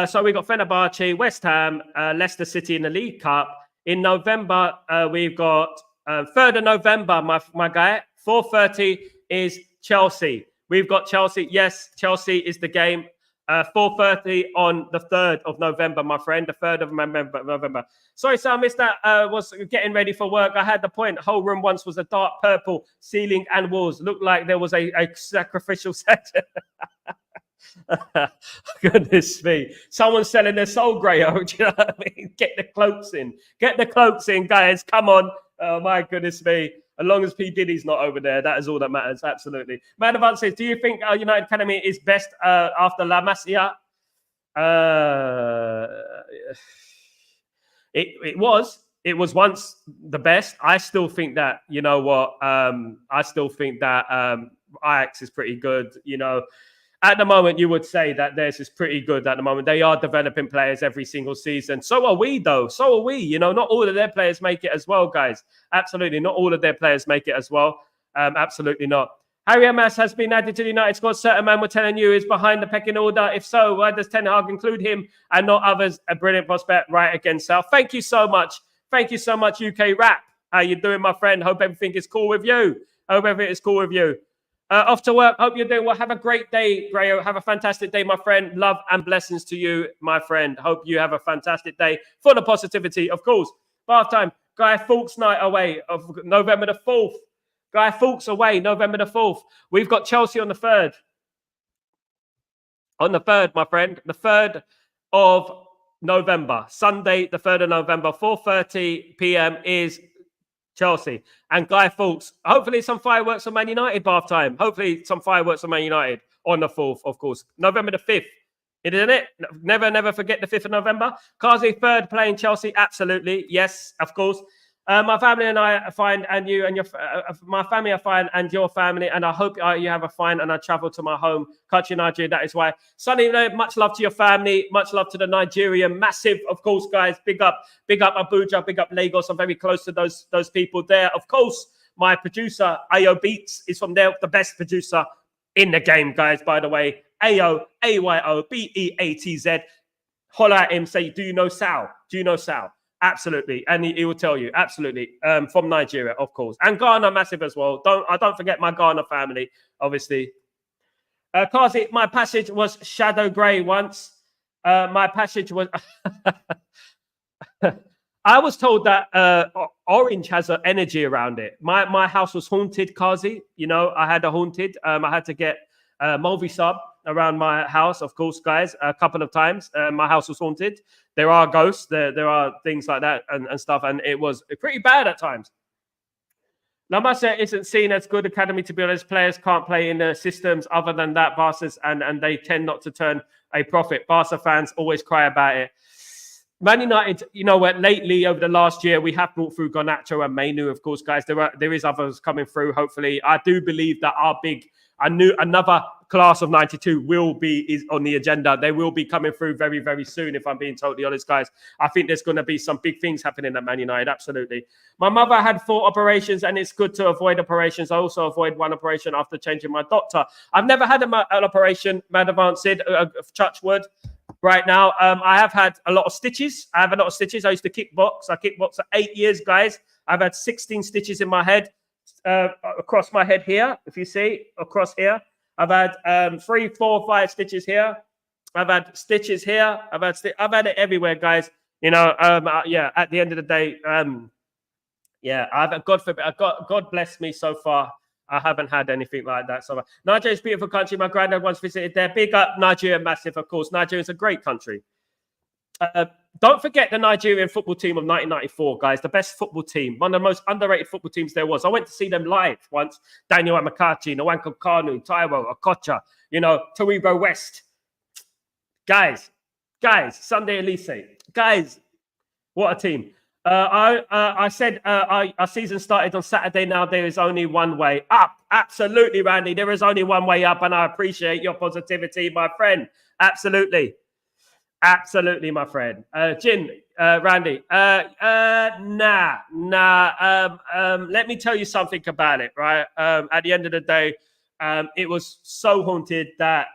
So we got Fenerbahce, West Ham, Leicester City in the League Cup. In November, we've got 3rd of November, my guy. 4:30 is Chelsea. We've got Chelsea. Yes, Chelsea is the game. 4:30 on the 3rd of November, my friend. The 3rd of November. Sorry, sir, I missed that. Was getting ready for work. I had the point. The whole room once was a dark purple ceiling and walls. Looked like there was a sacrificial section. Goodness me. Someone's selling their soul, Grayo. Do you know what I mean? Get the cloaks in. Get the cloaks in, guys. Come on. Oh, my goodness me. As long as P. Diddy's not over there, that is all that matters. Absolutely. Madavan says, do you think United Academy is best after La Masia? It was once the best. I still think that, you know what, I still think that Ajax is pretty good, you know. At the moment, you would say that theirs is pretty good at the moment. They are developing players every single season. So are we, though. So are we. You know, not all of their players make it as well, guys. Absolutely. Not all of their players make it as well. Absolutely not. Harry Amas has been added to the United squad. Certain man were telling you is behind the pecking order. If so, why does Ten Hag include him and not others? A brilliant prospect right against South. Thank you so much. Thank you so much, UK Rap. How you doing, my friend? Hope everything is cool with you. Hope everything is cool with you. Off to work. Hope you're doing well. Have a great day, Grayo. Have a fantastic day, my friend. Love and blessings to you, my friend. Hope you have a fantastic day. Full of positivity, of course. Bath time. Guy Fawkes night away of November the 4th. Guy Fawkes away, November the 4th. We've got Chelsea on the 3rd. On the 3rd, my friend. The 3rd of November. Sunday, the 3rd of November. 4:30 p.m. is Chelsea and Guy Fawkes. Hopefully some fireworks on Man United bath time. Hopefully some fireworks on Man United on the 4th, of course. November the 5th. Isn't it? Never forget the 5th of November. Kazi 3rd playing Chelsea. Absolutely. Yes, of course. My family and I are fine, and you and your my family are fine, and your family, and I hope you have a fine. And I travel to my home country, Nigeria. That is why. Sonny, much love to your family, much love to the Nigerian, massive, of course, guys. Big up Abuja, big up Lagos. I'm very close to those people there. Of course, my producer Ayo Beats is from there, the best producer in the game, guys. By the way, Ayo Beatz. Holler at him, say, do you know Sal? Do you know Sal? Absolutely, and he will tell you. Absolutely, from Nigeria, of course, and Ghana, massive as well. Don't forget my Ghana family, obviously. Kazi, my passage was shadow grey once. My passage was. I was told that orange has an energy around it. My house was haunted, Kazi. You know, I had a haunted. I had to get Mulvi sub. around my house, of course, guys, a couple of times. My house was haunted. There are ghosts. There are things like that and stuff. And it was pretty bad at times. Lamasa isn't seen as good academy, to be honest. Players can't play in the systems other than that, Barca's, and they tend not to turn a profit. Barca fans always cry about it. Man United, you know what, lately over the last year, we have brought through Garnacho and Mainu, of course, guys. There is others coming through, hopefully. I do believe that another class of 92 is on the agenda. They will be coming through very, very soon, if I'm being totally honest, guys. I think there's going to be some big things happening at Man United, absolutely. My mother had 4 operations, and it's good to avoid operations. I also avoid 1 operation after changing my doctor. I've never had an operation, Madam said, Touchwood. Right now, I have had a lot of stitches. I used to kickbox. I kickboxed for 8 years, guys. I've had 16 stitches in my head, across my head here. If you see, across here. I've had 3, 4, 5 stitches here. I've had stitches here. I've had it everywhere, guys. You know, yeah. At the end of the day, God bless me so far. I haven't had anything like that. So Nigeria is a beautiful country. My granddad once visited there. Big up Nigeria, massive, of course. Nigeria is a great country. Don't forget the Nigerian football team of 1994, guys. The best football team. One of the most underrated football teams there was. I went to see them live once. Daniel Amakachi, Nwankwo Kanu, Taiwo, Okocha, you know, Taribo West. Guys, Sunday Elise. Guys, what a team. I said our season started on Saturday. Now there is only one way up. Absolutely, Randy. There is only one way up, and I appreciate your positivity, my friend. Absolutely, my friend. Randy. Let me tell you something about it. Right. At the end of the day, it was so haunted that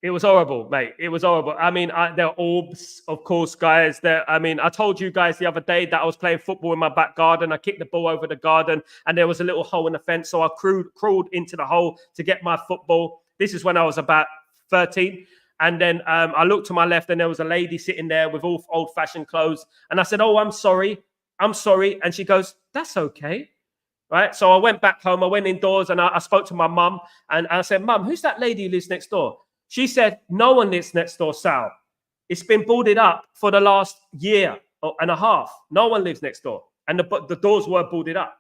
it was horrible, mate. It was horrible. I mean, there are orbs, of course, guys. I told you guys the other day that I was playing football in my back garden. I kicked the ball over the garden, and there was a little hole in the fence. So I crawled into the hole to get my football. This is when I was about 13. And then I looked to my left, and there was a lady sitting there with all old-fashioned clothes. And I said, "Oh, I'm sorry. And she goes, "That's okay." Right? So I went back home. I went indoors, and I spoke to my mum. And I said, "Mum, who's that lady who lives next door?" She said, "No one lives next door, Sal. It's been boarded up for the last year and a half. No one lives next door." And the doors were boarded up.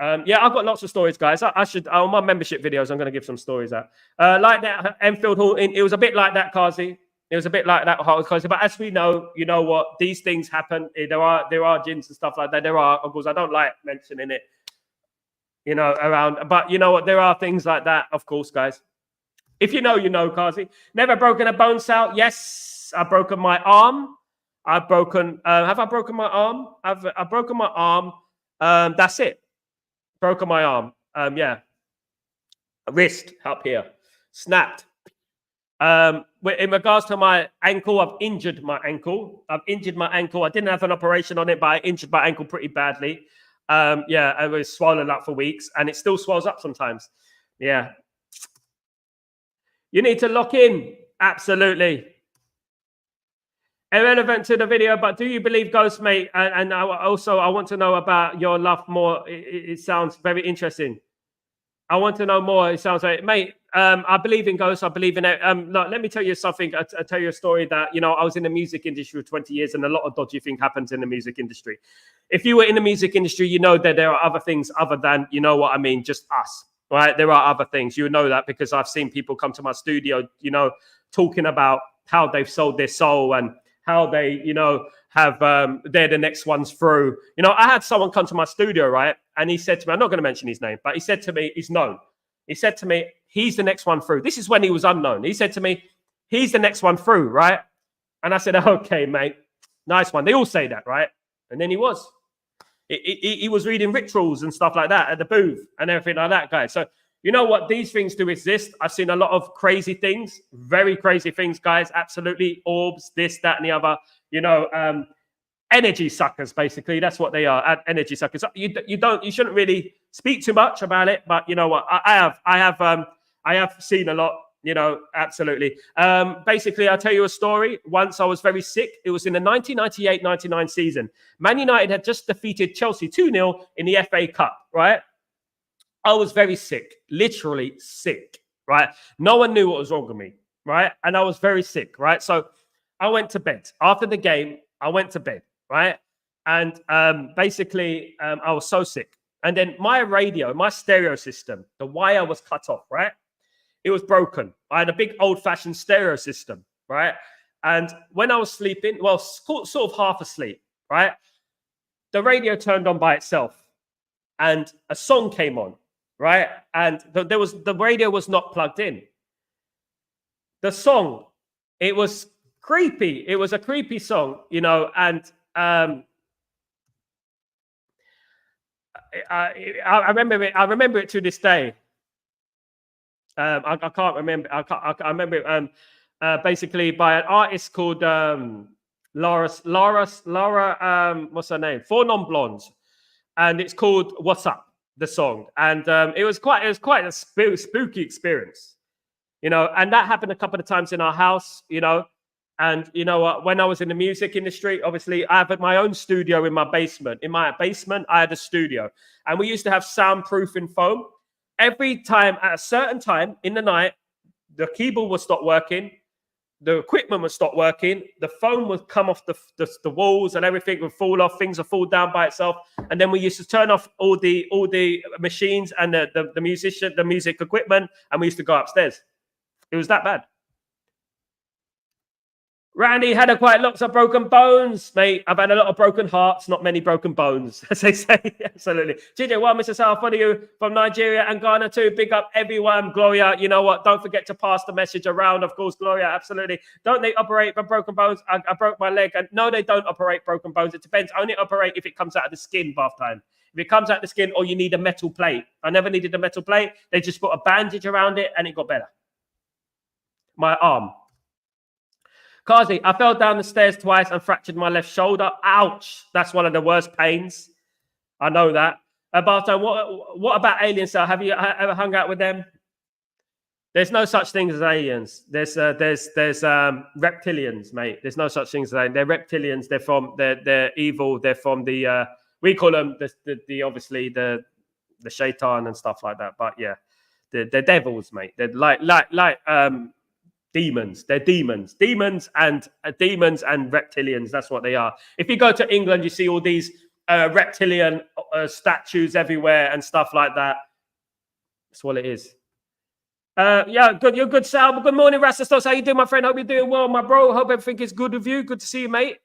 Yeah, I've got lots of stories, guys. I should, on my membership videos, I'm going to give some stories out. Like that, Enfield Hall, it was a bit like that, Kazi. It was a bit like that, Kazi. But as we know, you know what? These things happen. There are jinns and stuff like that. There are, of course, I don't like mentioning it, you know, around. But you know what? There are things like that, of course, guys. If you know, you know, Kazi. Never broken a bone, Sal. Yes, I've broken my arm. Have I broken my arm? I've broken my arm. That's it. Broken my arm. Yeah. Wrist up here. Snapped. In regards to my ankle, I've injured my ankle. I didn't have an operation on it, but I injured my ankle pretty badly. Yeah, it was swollen up for weeks, and it still swells up sometimes. Yeah. You need to lock in. Absolutely. Irrelevant to the video, but do you believe ghosts, mate? And I want to know about your love more. It sounds very interesting. I want to know more. It sounds like, mate, I believe in ghosts. I believe in it. Look, let me tell you something. I'll tell you a story that, you know, I was in the music industry for 20 years, and a lot of dodgy things happens in the music industry. If you were in the music industry, you know that there are other things other than, you know what I mean, just us. Right, there are other things. You know that because I've seen people come to my studio, you know, talking about how they've sold their soul and how they, you know, have they're the next ones through. You know, I had someone come to my studio, right, and he said to me, I'm not going to mention his name, but he said to me, he's known. He said to me, he's the next one through. This is when he was unknown. He said to me, he's the next one through, right? And I said, okay, mate, nice one. They all say that, right? And then he was. He was reading rituals and stuff like that at the booth and everything like that, guys. So you know what? These things do exist. I've seen a lot of crazy things, very crazy things, guys. Absolutely. Orbs, this, that, and the other. You know, energy suckers, basically. That's what they are. Energy suckers. You shouldn't really speak too much about it, but you know what? I have seen a lot. You know, absolutely. Basically, I'll tell you a story. Once I was very sick. It was in the 1998-99 season. Man United had just defeated Chelsea 2-0 in the FA Cup, right? I was very sick, literally sick, right? No one knew what was wrong with me, right? And I was very sick, right? So I went to bed. After the game, I went to bed, right? And basically, I was so sick. And then my radio, my stereo system, the wire was cut off, right? It was broken. I had a big old-fashioned stereo system, right? And when I was sleeping, well, sort of half asleep, right? The radio turned on by itself and a song came on, right? And the radio was not plugged in. The song, it was creepy. It was a creepy song, you know, and I remember it to this day. I can't remember. I remember it basically by an artist called Laura. What's her name? Four Non-Blondes, and it's called "What's Up." The song, and it was quite a spooky experience, you know. And that happened a couple of times in our house, you know. And you know what? When I was in the music industry, obviously, I had my own studio in my basement. In my basement, I had a studio, and we used to have soundproofing foam. Every time at a certain time in the night, the keyboard would stop working, the equipment would stop working, the foam would come off the walls, and everything would fall off. Things would fall down by itself, and then we used to turn off all the machines and the music equipment, and we used to go upstairs. It was that bad. Randy had quite lots of broken bones, mate. I've had a lot of broken hearts, not many broken bones, as they say. Absolutely. JJ, well, Mr. Sal, follow you from Nigeria and Ghana too. Big up everyone. Gloria, you know what? Don't forget to pass the message around. Of course, Gloria, absolutely. Don't they operate for broken bones? I broke my leg. And no, they don't operate broken bones. It depends. Only operate if it comes out of the skin bath time. If it comes out of the skin or you need a metal plate. I never needed a metal plate. They just put a bandage around it and it got better. My arm. Kazi, I fell down the stairs twice and fractured my left shoulder. Ouch. That's one of the worst pains. I know that. But what about aliens, sir? Have you ever hung out with them? There's no such thing as aliens. There's reptilians, mate. There's no such thing as aliens. They're reptilians. They're evil. They're from the we call them the obviously the shaitan and stuff like that. But yeah, they're devils, mate. They're like demons. They're demons and reptilians. That's what they are. If you go to England, you see all these reptilian statues everywhere and stuff like that. That's what it is. Yeah, good. You're good, Sal. Good morning, Rastastos. How you doing, my friend? Hope you're doing well, my bro. Hope everything is good with you. Good to see you, mate.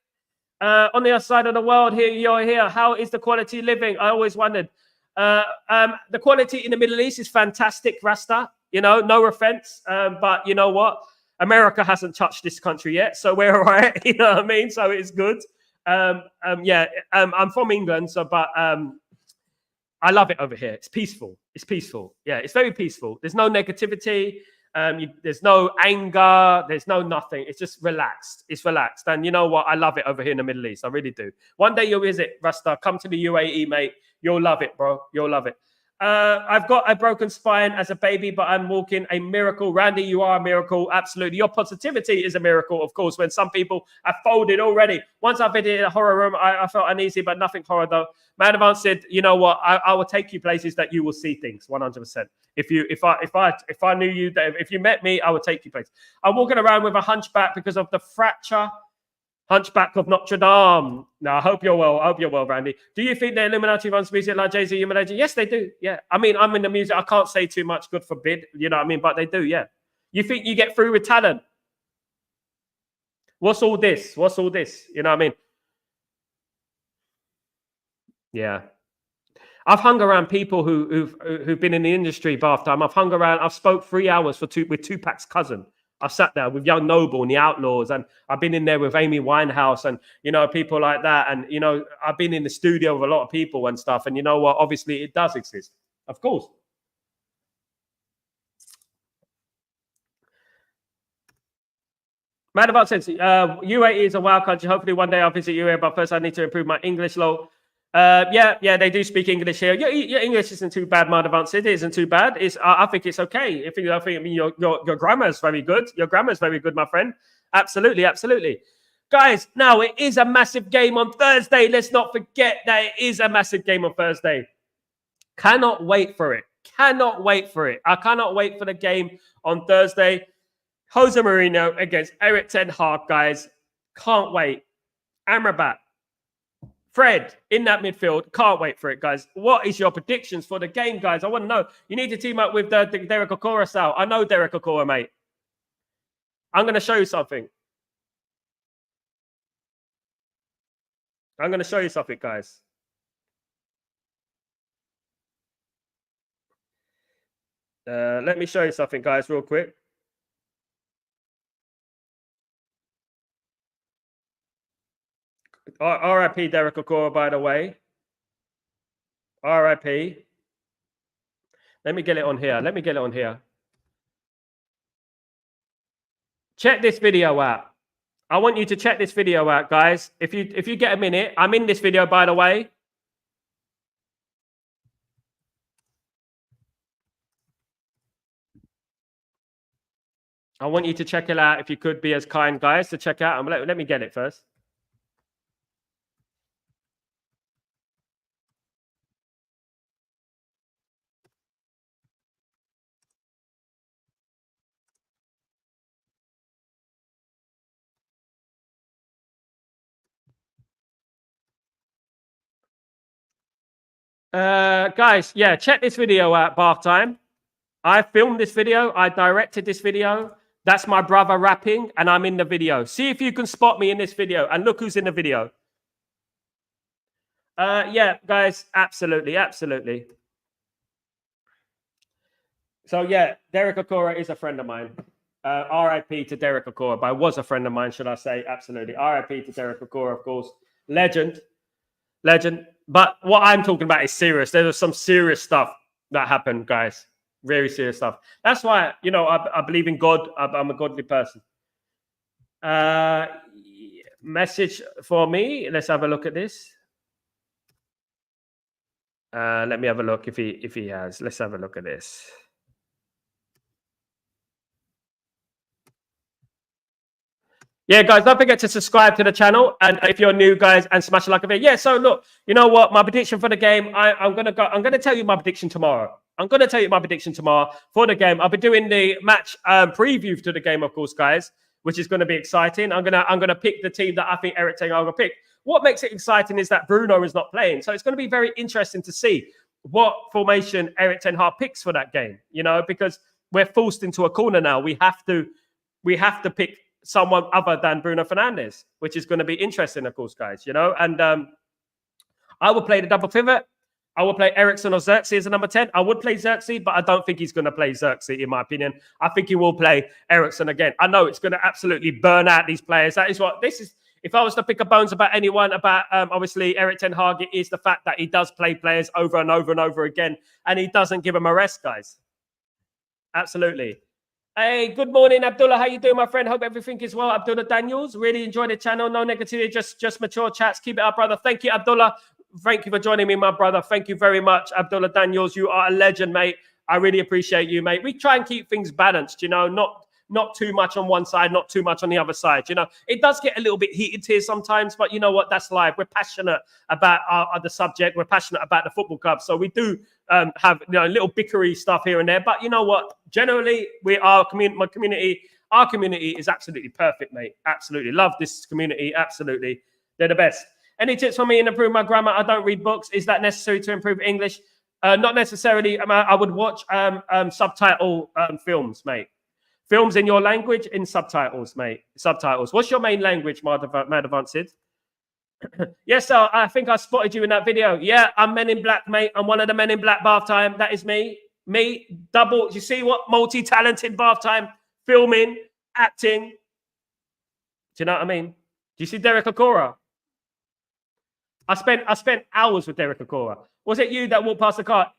On the other side of the world, here you're here. How is the quality living? I always wondered. The quality in the Middle East is fantastic, Rasta. You know, no offense, but you know what? America hasn't touched this country yet, so we're all right. You know what I mean? So it's good. Yeah, I'm from England, so but I love it over here. It's peaceful. It's peaceful. Yeah, it's very peaceful. There's no negativity. There's no anger. There's no nothing. It's just relaxed. It's relaxed. And you know what? I love it over here in the Middle East. I really do. One day you'll visit, Rasta. Come to the UAE, mate. You'll love it, bro. You'll love it. I've got a broken spine as a baby, but I'm walking a miracle. Randy, you are a miracle. Absolutely. Your positivity is a miracle, of course, when some people have folded already. Once I've been in a horror room, I felt uneasy, but nothing horror, though. Man Advance said, you know what? I will take you places that you will see things 100%. If I knew you, if you met me, I would take you places. I'm walking around with a hunchback because of the fracture. Hunchback of Notre Dame. No, I hope you're well. I hope you're well, Randy. Do you think the Illuminati runs music like Jay-Z, Illuminati? Yes, they do. Yeah. I mean, I'm in the music. I can't say too much. God forbid. You know what I mean? But they do, yeah. You think you get through with talent? What's all this? What's all this? You know what I mean? Yeah. I've hung around people who've been in the industry bath time. I've hung around. I've spoke 3 hours with Tupac's cousin. I've sat there with Young Noble and the Outlaws, and I've been in there with Amy Winehouse and, you know, people like that. And, you know, I've been in the studio with a lot of people and stuff. And you know what? Obviously, it does exist. Of course. Man about says, UAE is a wild country. Hopefully one day I'll visit UAE, but first I need to improve my English low. Yeah, they do speak English here. Your English isn't too bad, man. Advance. It isn't too bad. I think it's okay. I mean, your grammar is very good. Your grammar is very good, my friend. Absolutely, absolutely. Guys, now it is a massive game on Thursday. Let's not forget that it is a massive game on Thursday. Cannot wait for it. Cannot wait for it. I cannot wait for the game on Thursday. Jose Mourinho against Eric Ten Hag, guys. Can't wait. Amrabat, Fred in that midfield. Can't wait for it, guys. What is your predictions for the game, guys? I want to know. You need to team up with the Derek Okora style. I know Derek Okora, mate. I'm going to show you something. I'm going to show you something, guys. Let me show you something, guys, real quick. RIP Derek Okora, by the way. RIP. Let me get it on here. Check this video out. I want you to check this video out, guys. If you get a minute, I'm in this video, by the way. I want you to check it out. If you could be as kind, guys, to check out. Let me get it first. Guys, yeah, check this video out, bath time. I filmed this video. I directed this video. That's my brother rapping, and I'm in the video. See if you can spot me in this video. And look who's in the video. Yeah, guys, absolutely. So, yeah, Derek Okora is a friend of mine. RIP to Derek Okora, but was a friend of mine, should I say. Absolutely. RIP to Derek Okora, of course. Legend. But what I'm talking about is serious. There was some serious stuff that happened, guys. Very serious stuff. That's why, you know, I believe in God. I'm a godly person. Message for me. Let's have a look at this. Let me have a look if he has. Let's have a look at this. Yeah, guys, don't forget to subscribe to the channel. And if you're new, guys, and smash a like of it. Yeah, so look, you know what? My prediction for the game, I'm going to tell you my prediction tomorrow. I'm going to tell you my prediction tomorrow for the game. I'll be doing the match preview to the game, of course, guys, which is going to be exciting. I'm going to pick the team that I think Eric Ten Hag will pick. What makes it exciting is that Bruno is not playing. So it's going to be very interesting to see what formation Eric Ten Hag picks for that game, you know, because we're forced into a corner now. We have to pick someone other than Bruno Fernandes, which is going to be interesting, of course, guys, you know. And I will play the double pivot. I will play Eriksen or Xerxes as a number 10. I would play Xerxes, but I don't think he's going to play Xerxes, in my opinion. I think he will play Eriksen again. I know it's going to absolutely burn out these players. That is what this is. If I was to pick a bones about anyone, about obviously Eric Ten Hag, it is the fact that he does play players over and over and over again, and he doesn't give them a rest, guys. Absolutely. Hey, good morning, Abdullah. How you doing, my friend? Hope everything is well. Abdullah Daniels, really enjoy the channel. No negativity, just mature chats. Keep it up, brother. Thank you, Abdullah. Thank you for joining me, my brother. Thank you very much, Abdullah Daniels. You are a legend, mate. I really appreciate you, mate. We try and keep things balanced, you know, not too much on one side, not too much on the other side. You know, it does get a little bit heated here sometimes, but you know what? That's life. We're passionate about the subject. We're passionate about the football club. So we do have, you know, little bickery stuff here and there. But you know what? Generally, our community is absolutely perfect, mate. Absolutely. Love this community. Absolutely. They're the best. Any tips for me in improving my grammar? I don't read books. Is that necessary to improve English? Not necessarily. I would watch subtitle films, mate. Films in your language in subtitles, mate. Subtitles. What's your main language, Mad Sid? Yes, sir. I think I spotted you in that video. Yeah, I'm Men in Black, mate. I'm one of the Men in Black bath time. That is me. Me, double. Do you see what? Multi-talented bath time. Filming, acting. Do you know what I mean? Do you see Derek Okora? I spent hours with Derek Okora. Was it you that walked past the car?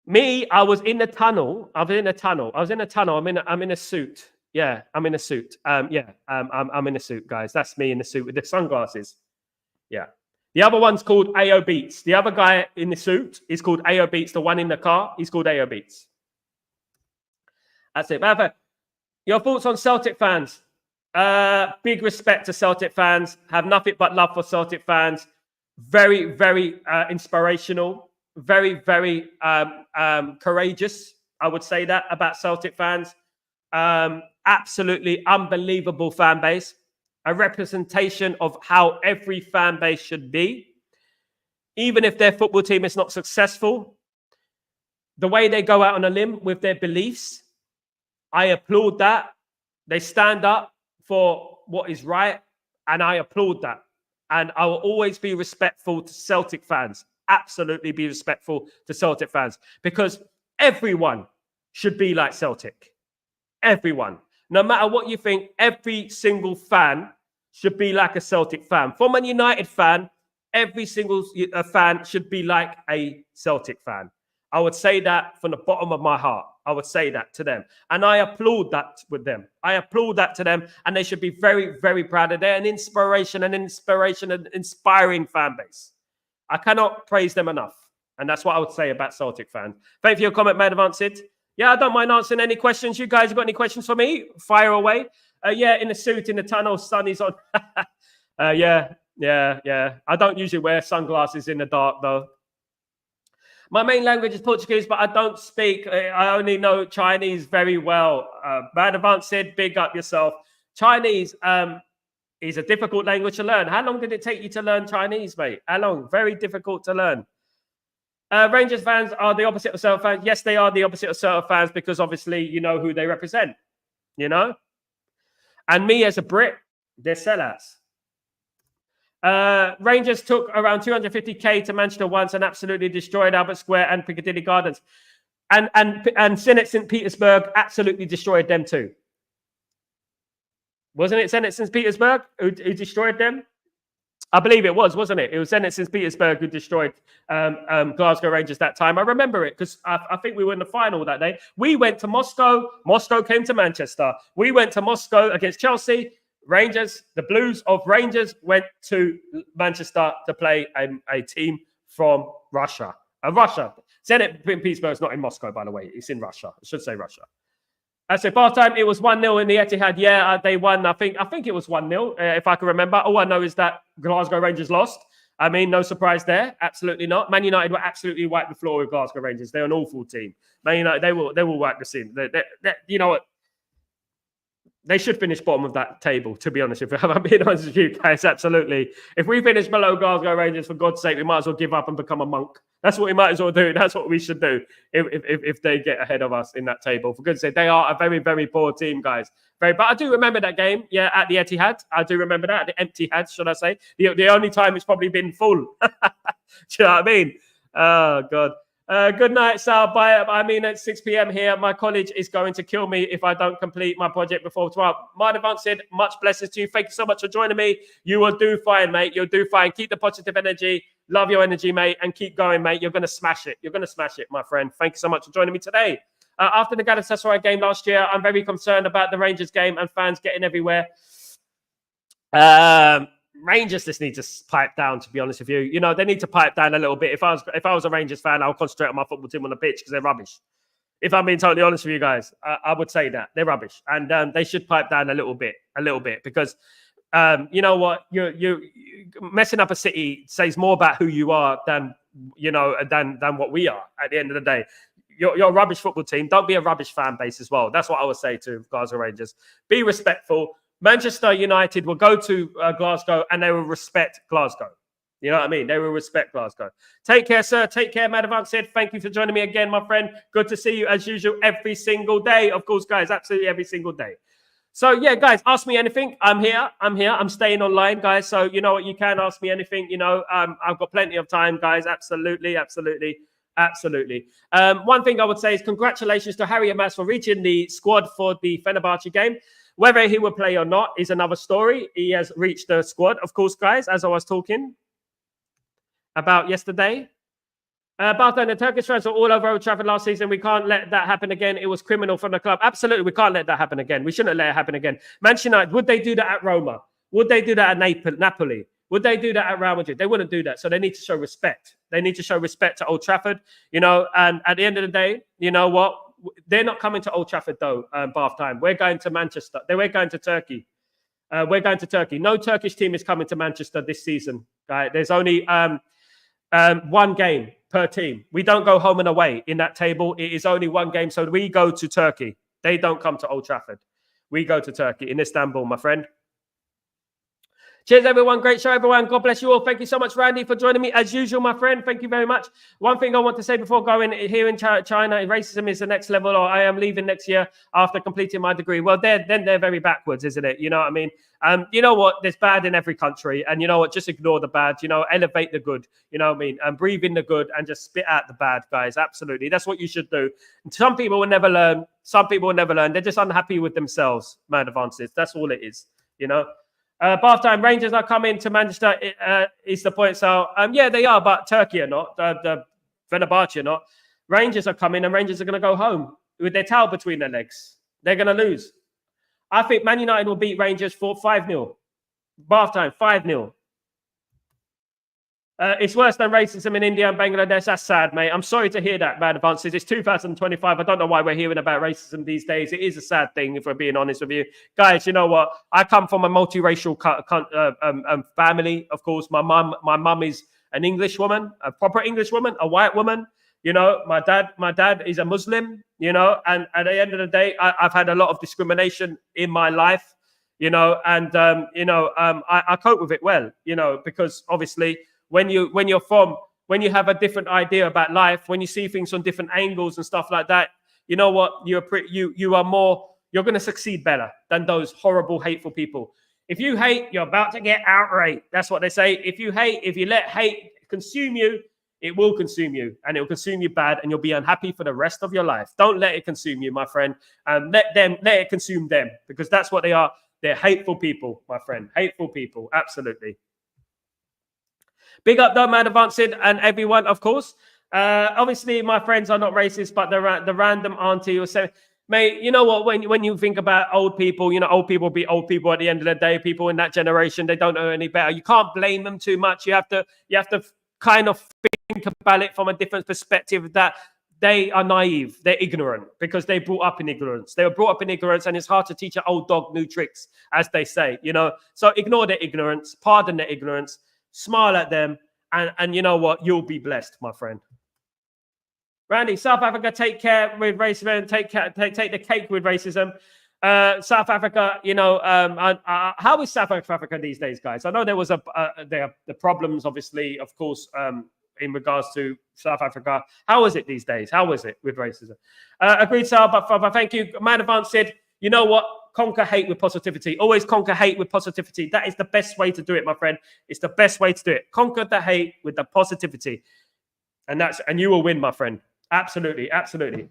Me, I was in the tunnel. I'm in a suit. Yeah, I'm in a suit. I'm in a suit, guys. That's me in the suit with the sunglasses. Yeah. The other one's called AO Beats. The other guy in the suit is called AO Beats. The one in the car, he's called AO Beats. That's it. Your thoughts on Celtic fans? Big respect to Celtic fans. Have nothing but love for Celtic fans. Very, very inspirational. very, very courageous. I would say that about Celtic fans. Absolutely unbelievable fan base. A representation of how every fan base should be. Even if their football team is not successful, the way they go out on a limb with their beliefs, I applaud that. They stand up for what is right, and I applaud that. And I will always be respectful to Celtic fans. Absolutely be respectful to Celtic fans, because everyone should be like Celtic. Everyone. No matter what you think, every single fan should be like a Celtic fan. From a United fan, every single fan should be like a Celtic fan. I would say that from the bottom of my heart. I would say that to them. And I applaud that with them. I applaud that to them. And they should be very, very proud of. They're an inspiration and inspiring fan base. I cannot praise them enough. And that's what I would say about Celtic fans. Thank you for your comment, Mad Advanced. Yeah, I don't mind answering any questions. You guys have got any questions for me? Fire away. Yeah, in a suit, in the tunnel, sun is on. Yeah. I don't usually wear sunglasses in the dark, though. My main language is Portuguese, but I don't speak. I only know Chinese very well. Mad Advanced said, big up yourself. Chinese is a difficult language to learn. How long did it take you to learn Chinese, mate? How long? Very difficult to learn. Rangers fans are the opposite of Celtic fans. Yes, they are the opposite of Celtic fans because obviously you know who they represent, you know? And me as a Brit, they're sellouts. Rangers took around 250k to Manchester once and absolutely destroyed Albert Square and Piccadilly Gardens. And St. Petersburg absolutely destroyed them too. Wasn't it St. Petersburg who destroyed them? I believe it was, wasn't it? It was St. Petersburg who destroyed Glasgow Rangers that time. I remember it because I think we were in the final that day. We went to Moscow. Moscow came to Manchester. We went to Moscow against Chelsea. Rangers, the Blues of Rangers went to Manchester to play a team from Russia. Russia. Zenit Petersburg is not in Moscow, by the way. It's in Russia. I should say Russia. So part time, it was 1-0 in the Etihad. Yeah, they won. I think it was 1-0, if I can remember. All I know is that Glasgow Rangers lost. I mean, no surprise there. Absolutely not. Man United were absolutely wiped the floor with Glasgow Rangers. They're an awful team. Man United, they will wipe the scene. You know what? They should finish bottom of that table, to be honest. If I'm being honest with you guys, absolutely. If we finish below Glasgow Rangers, for God's sake, we might as well give up and become a monk. That's what we might as well do. That's what we should do if they get ahead of us in that table. For goodness sake, they are a very, very poor team, guys. But I do remember that game, yeah, at the Etihad. I do remember that, at the empty had, should I say. The only time it's probably been full. Do you know what I mean? Oh, God. Good night, Sal. Bye. I mean, at 6 p.m. here, my college is going to kill me if I don't complete my project before 12. My advance said, much blessings to you. Thank you so much for joining me. You will do fine, mate. You'll do fine. Keep the positive energy. Love your energy, mate. And keep going, mate. You're going to smash it. You're going to smash it, my friend. Thank you so much for joining me today. After the Galatasaray game last year, I'm very concerned about the Rangers game and fans getting everywhere. Rangers just need to pipe down, to be honest with you. You know, they need to pipe down a little bit. If I was a Rangers fan, I'll concentrate on my football team on the pitch because they're rubbish. If I'm being totally honest with you guys, I would say that. They're rubbish. And they should pipe down a little bit because, you know what, you messing up a city says more about who you are than what we are at the end of the day. You're a rubbish football team. Don't be a rubbish fan base as well. That's what I would say to Glasgow Rangers. Be respectful. Manchester United will go to Glasgow and they will respect Glasgow. You know what I mean? They will respect Glasgow. Take care, sir. Take care, Mad Advance said. Thank you for joining me again, my friend. Good to see you as usual every single day. Of course, guys, absolutely every single day. So, yeah, guys, ask me anything. I'm here. I'm staying online, guys. So, you know what? You can ask me anything. You know, I've got plenty of time, guys. Absolutely. One thing I would say is congratulations to Harry Amas for reaching the squad for the Fenerbahce game. Whether he will play or not is another story. He has reached the squad, of course, guys, as I was talking about yesterday. Bartha and the Turkish fans were all over Old Trafford last season. We can't let that happen again. It was criminal from the club. Absolutely, we can't let that happen again. We shouldn't let it happen again. Manchester United, would they do that at Roma? Would they do that at Napoli? Would they do that at Real Madrid? They wouldn't do that. So they need to show respect. They need to show respect to Old Trafford, you know, and at the end of the day, you know what? They're not coming to Old Trafford, though, Bath time. We're going to Manchester. We're going to Turkey. We're going to Turkey. No Turkish team is coming to Manchester this season. Right? There's only One game per team. We don't go home and away in that table. It is only one game. So we go to Turkey. They don't come to Old Trafford. We go to Turkey in Istanbul, my friend. Cheers, everyone. Great show, everyone. God bless you all. Thank you so much, Randy, for joining me. As usual, my friend, thank you very much. One thing I want to say before going here in China, racism is the next level, or I am leaving next year after completing my degree. Well, they're very backwards, isn't it? You know what I mean? You know what? There's bad in every country. And you know what? Just ignore the bad. You know, elevate the good. You know what I mean? And breathe in the good and just spit out the bad, guys. Absolutely. That's what you should do. Some people will never learn. Some people will never learn. They're just unhappy with themselves, man advances. That's all it is, you know? Bath time, Rangers are coming to Manchester, is the point. So, yeah, they are, but Turkey are not. The Fenerbahce are not. Rangers are coming, and Rangers are going to go home with their tail between their legs. They're going to lose. I think Man United will beat Rangers for 5-0. Bath time, 5-0. It's worse than racism in India and Bangladesh. That's sad, mate. I'm sorry to hear that, man advances. It's 2025. I don't know why we're hearing about racism these days. It is a sad thing, if we're being honest with you. Guys, you know what? I come from a multiracial family, of course. My mum is an English woman, a proper English woman, a white woman. You know, my dad is a Muslim, you know, and at the end of the day, I've had a lot of discrimination in my life, you know, and, I cope with it well, you know, because obviously, when you have a different idea about life, when you see things from different angles and stuff like that, you know what? You're going to succeed better than those horrible, hateful people. If you hate, you're about to get outraged. That's what they say. If you let hate consume you, it will consume you, and it will consume you bad, and you'll be unhappy for the rest of your life. Don't let it consume you, my friend. Let it consume them, because that's what they are. They're hateful people, my friend. Hateful people, absolutely. Big up, though, man, Advanced and everyone, of course. Obviously, my friends are not racist, but the random auntie was saying, mate, you know what? When you think about old people, you know, old people be old people at the end of the day. People in that generation, they don't know any better. You can't blame them too much. You have to kind of think about it from a different perspective, that they are naive. They're ignorant because they brought up in ignorance. They were brought up in ignorance, and it's hard to teach an old dog new tricks, as they say, you know. So ignore their ignorance, pardon their ignorance. Smile at them, and you know what? You'll be blessed, my friend. Randy, South Africa, take care with racism. Take the cake with racism. South Africa, you know, how is South Africa these days, guys? I know there was the problems, obviously, of course, in regards to South Africa. How is it these days? How is it with racism? Agreed, Sal, but thank you. Man Advance said, you know what? Conquer hate with positivity. Always conquer hate with positivity. That is the best way to do it, my friend. It's the best way to do it. Conquer the hate with the positivity. And you will win, my friend. Absolutely, absolutely.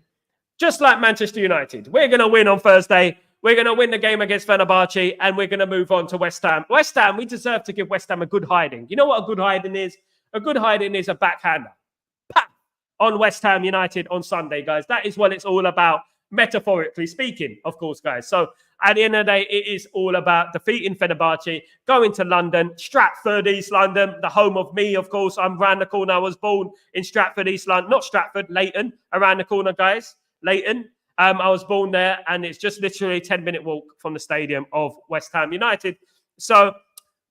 Just like Manchester United. We're going to win on Thursday. We're going to win the game against Fenerbahce, and we're going to move on to West Ham. West Ham, we deserve to give West Ham a good hiding. You know what a good hiding is? A good hiding is a backhander. Pap! On West Ham United on Sunday, guys. That is what it's all about. Metaphorically speaking, of course, guys. So at the end of the day, it is all about defeating Fenerbahce, going to London, Stratford, East London, the home of me, of course. I'm around the corner. I was born in Stratford, East London. Not Stratford, Leighton, around the corner, guys. Leighton. I was born there, and it's just literally a 10-minute walk from the stadium of West Ham United. So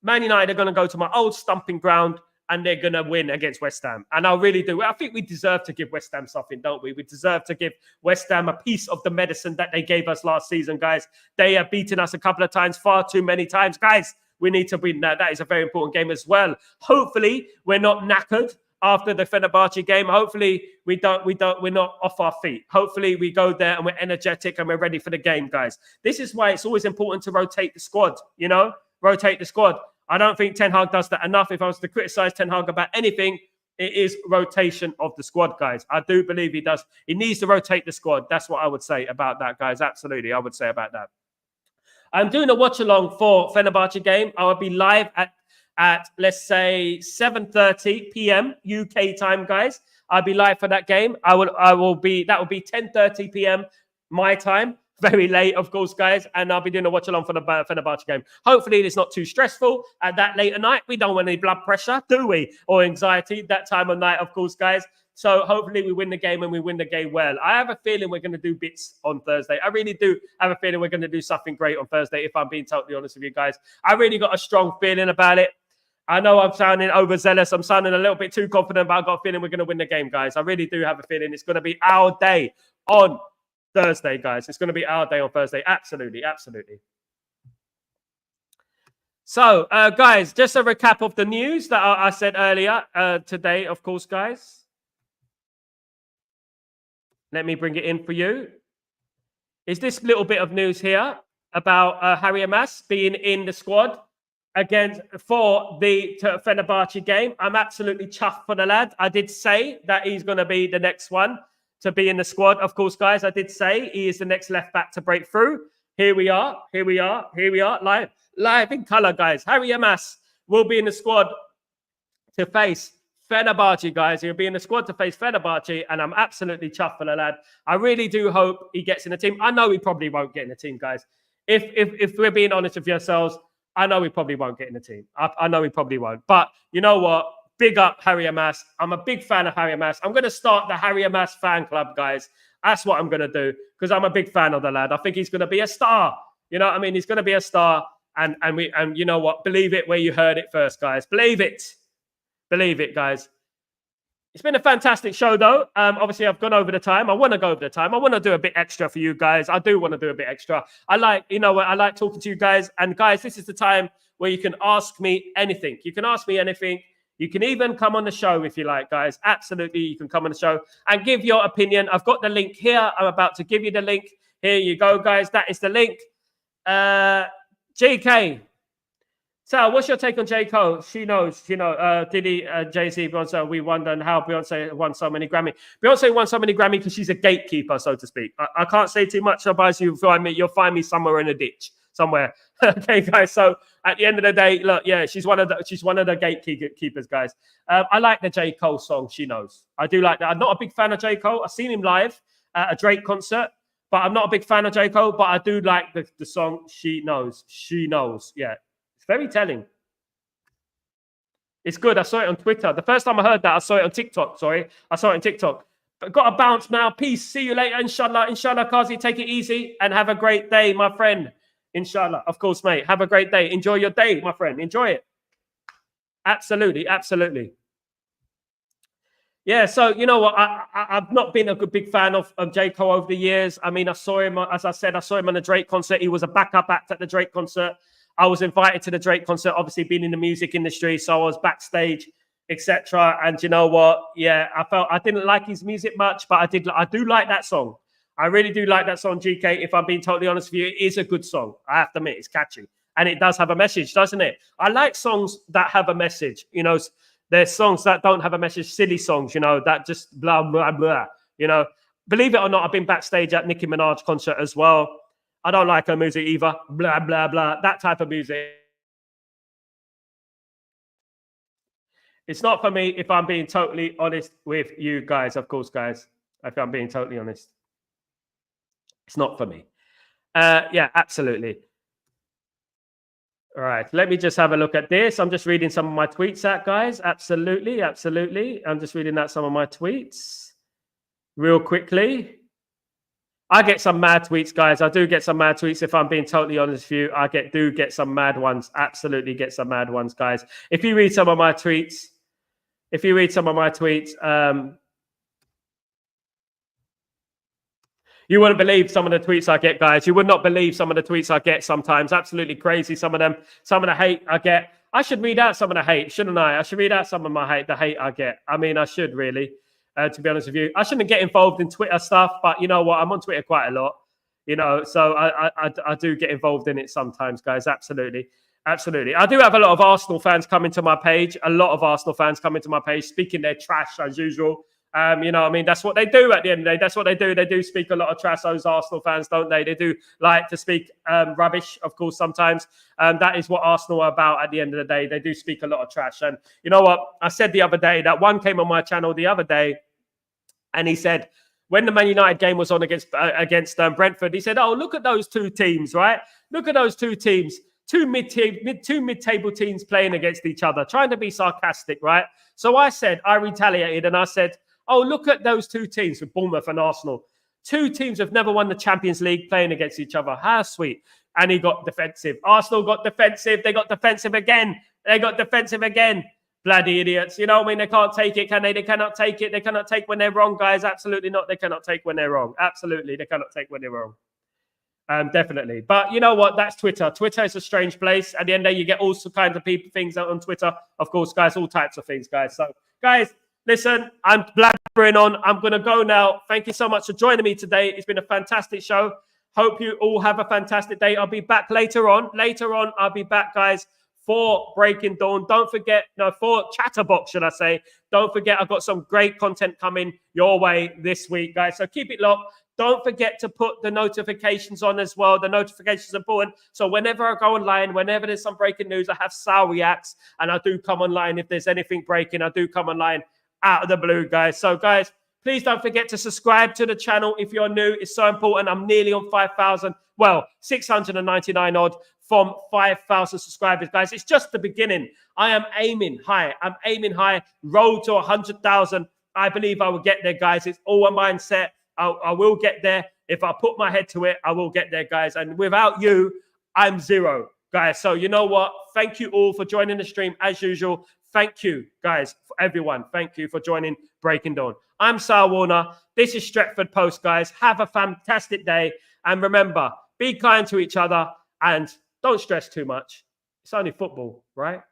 Man United are going to go to my old stomping ground, and they're going to win against West Ham. And I really do. I think we deserve to give West Ham something, don't we? We deserve to give West Ham a piece of the medicine that they gave us last season, guys. They have beaten us a couple of times, far too many times. Guys, we need to win that. That is a very important game as well. Hopefully, we're not knackered after the Fenerbahce game. Hopefully, we're not off our feet. Hopefully, we go there and we're energetic and we're ready for the game, guys. This is why it's always important to rotate the squad, you know? Rotate the squad. I don't think Ten Hag does that enough. If I was to criticize Ten Hag about anything, it is rotation of the squad, guys. I do believe he does. He needs to rotate the squad. That's what I would say about that, guys. Absolutely, I would say about that. I'm doing a watch-along for Fenerbahce game. I will be live at let's say 7:30 p.m. UK time, guys. I'll be live for that game. That will be 10:30 p.m. my time. Very late, of course, guys, and I'll be doing a watch-along for the Fenerbahce game. Hopefully, it's not too stressful at that late at night. We don't want any blood pressure, do we? Or anxiety that time of night, of course, guys. So hopefully we win the game, and we win the game well. I have a feeling we're going to do bits on Thursday. I really do have a feeling we're going to do something great on Thursday, if I'm being totally honest with you guys. I really got a strong feeling about it. I know I'm sounding overzealous. I'm sounding a little bit too confident, but I've got a feeling we're going to win the game, guys. I really do have a feeling it's going to be our day on Thursday, guys. It's going to be our day on Thursday. Absolutely, absolutely. So, guys, just a recap of the news that I said earlier today, of course, guys. Let me bring it in for you. Is this little bit of news here about Harry Amas being in the squad for the Fenerbahce game? I'm absolutely chuffed for the lad. I did say that he's going to be the next one to be in the squad. Of course, guys, I did say he is the next left back to break through. Here we are. Live in colour, guys. Harry Amas will be in the squad to face Fenerbahce, guys. He'll be in the squad to face Fenerbahce, and I'm absolutely chuffed for the lad. I really do hope he gets in the team. I know he probably won't get in the team, guys. If we're being honest with yourselves, I know he probably won't get in the team. I know he probably won't. But you know what? Big up Harry Amas. I'm a big fan of Harry Amas. I'm going to start the Harry Amas fan club, guys. That's what I'm going to do because I'm a big fan of the lad. I think he's going to be a star. You know what I mean? He's going to be a star. And you know what? Believe it where you heard it first, guys. Believe it. Believe it, guys. It's been a fantastic show, though. Obviously, I've gone over the time. I want to go over the time. I want to do a bit extra for you guys. I do want to do a bit extra. I like talking to you guys. And guys, this is the time where you can ask me anything. You can ask me anything. You can even come on the show if you like, guys. Absolutely, you can come on the show and give your opinion. I've got the link here. I'm about to give you the link. Here you go, guys. That is the link. JK. So, what's your take on J. Cole? She knows, Diddy, Jay-Z, Beyonce, we wonder and how Beyonce won so many Grammy. Beyonce won so many Grammy because she's a gatekeeper, so to speak. I can't say too much, otherwise you'll find me somewhere in a ditch, somewhere. Okay, guys. So at the end of the day, look, yeah, she's one of the gatekeepers, guys. I like the J. Cole song. She knows. I do like that. I'm not a big fan of J. Cole. I've seen him live at a Drake concert, but I'm not a big fan of J. Cole. But I do like the song. She knows. She knows. Yeah. Very telling. It's good. I saw it on Twitter. The first time I heard that, I saw it on TikTok. Sorry. I saw it on TikTok. But got to bounce now. Peace. See you later. Inshallah. Inshallah, Kazi. Take it easy and have a great day, my friend. Inshallah. Of course, mate. Have a great day. Enjoy your day, my friend. Enjoy it. Absolutely. Absolutely. Yeah, so you know what? I've not been a big fan of J. Cole over the years. I mean, I saw him, as I said, I saw him on the Drake concert. He was a backup act at the Drake concert. I was invited to the Drake concert, obviously being in the music industry, so I was backstage, etc. And you know what? Yeah, I didn't like his music much, but I do like that song. I really do like that song, GK. If I'm being totally honest with you, it is a good song. I have to admit, it's catchy. And it does have a message, doesn't it? I like songs that have a message. You know, there's songs that don't have a message, silly songs, you know, that just blah, blah, blah. You know, believe it or not, I've been backstage at Nicki Minaj concert as well. I don't like her music either. Blah, blah, blah. That type of music. It's not for me if I'm being totally honest with you guys. Of course, guys, if I'm being totally honest. It's not for me. Yeah, absolutely. All right. Let me just have a look at this. I'm just reading some of my tweets out, guys. Absolutely. Absolutely. I'm just reading out some of my tweets real quickly. I get some mad tweets, guys. I do get some mad tweets. If I'm being totally honest with you, I do get some mad ones. Absolutely get some mad ones, guys. If you read some of my tweets, you wouldn't believe some of the tweets I get, guys. You would not believe some of the tweets I get sometimes. Absolutely crazy. Some of them, some of the hate I get. I should read out some of the hate, shouldn't I? I should read out some of my hate, the hate I get. I mean, I should really. To be honest with you, I shouldn't get involved in Twitter stuff, but you know what? I'm on Twitter quite a lot, you know, so I do get involved in it sometimes, guys. Absolutely. Absolutely. I do have a lot of Arsenal fans coming to my page, speaking their trash as usual. You know, I mean, that's what they do at the end of the day. That's what they do. They do speak a lot of trash, those Arsenal fans, don't they? They do like to speak rubbish, of course, sometimes. That is what Arsenal are about at the end of the day. They do speak a lot of trash. And you know what? I said the other day that one came on my channel the other day, and he said, when the Man United game was on against Brentford, he said, oh, look at those two teams, right? Look at those two teams. Two mid-table teams playing against each other, trying to be sarcastic, right? So I retaliated and I said, oh, look at those two teams with Bournemouth and Arsenal. Two teams have never won the Champions League playing against each other. How sweet. And he got defensive. Arsenal got defensive. They got defensive again. They got defensive again. Bloody idiots. You know what I mean? They can't take it, can they? They cannot take it. They cannot take when they're wrong, guys. Absolutely not. They cannot take when they're wrong. Absolutely. They cannot take when they're wrong. Definitely. But you know what? That's Twitter. Twitter is a strange place. At the end of the day, you get all kinds of people, things out on Twitter. Of course, guys, all types of things, guys. So, guys, listen, I'm blabbering on. I'm going to go now. Thank you so much for joining me today. It's been a fantastic show. Hope you all have a fantastic day. I'll be back later on. Later on, I'll be back, guys, for Breaking Dawn. Don't forget, for Chatterbox, should I say. Don't forget, I've got some great content coming your way this week, guys. So keep it locked. Don't forget to put the notifications on as well. The notifications are important. So whenever I go online, whenever there's some breaking news, I have Sal Reacts, and I do come online. If there's anything breaking, I do come online out of the blue, guys. So, guys, please don't forget to subscribe to the channel if you're new. It's so important. I'm nearly on 5,000. Well, 699 odd from 5,000 subscribers, guys. It's just the beginning. I am aiming high. I'm aiming high. Road to 100,000. I believe I will get there, guys. It's all a mindset. I will get there. If I put my head to it, I will get there, guys. And without you, I'm zero, guys. So you know what? Thank you all for joining the stream as usual. Thank you, guys, for everyone. Thank you for joining Breaking Dawn. I'm Sal Warner. This is Stretford Post, guys. Have a fantastic day. And remember, be kind to each other and don't stress too much. It's only football, right?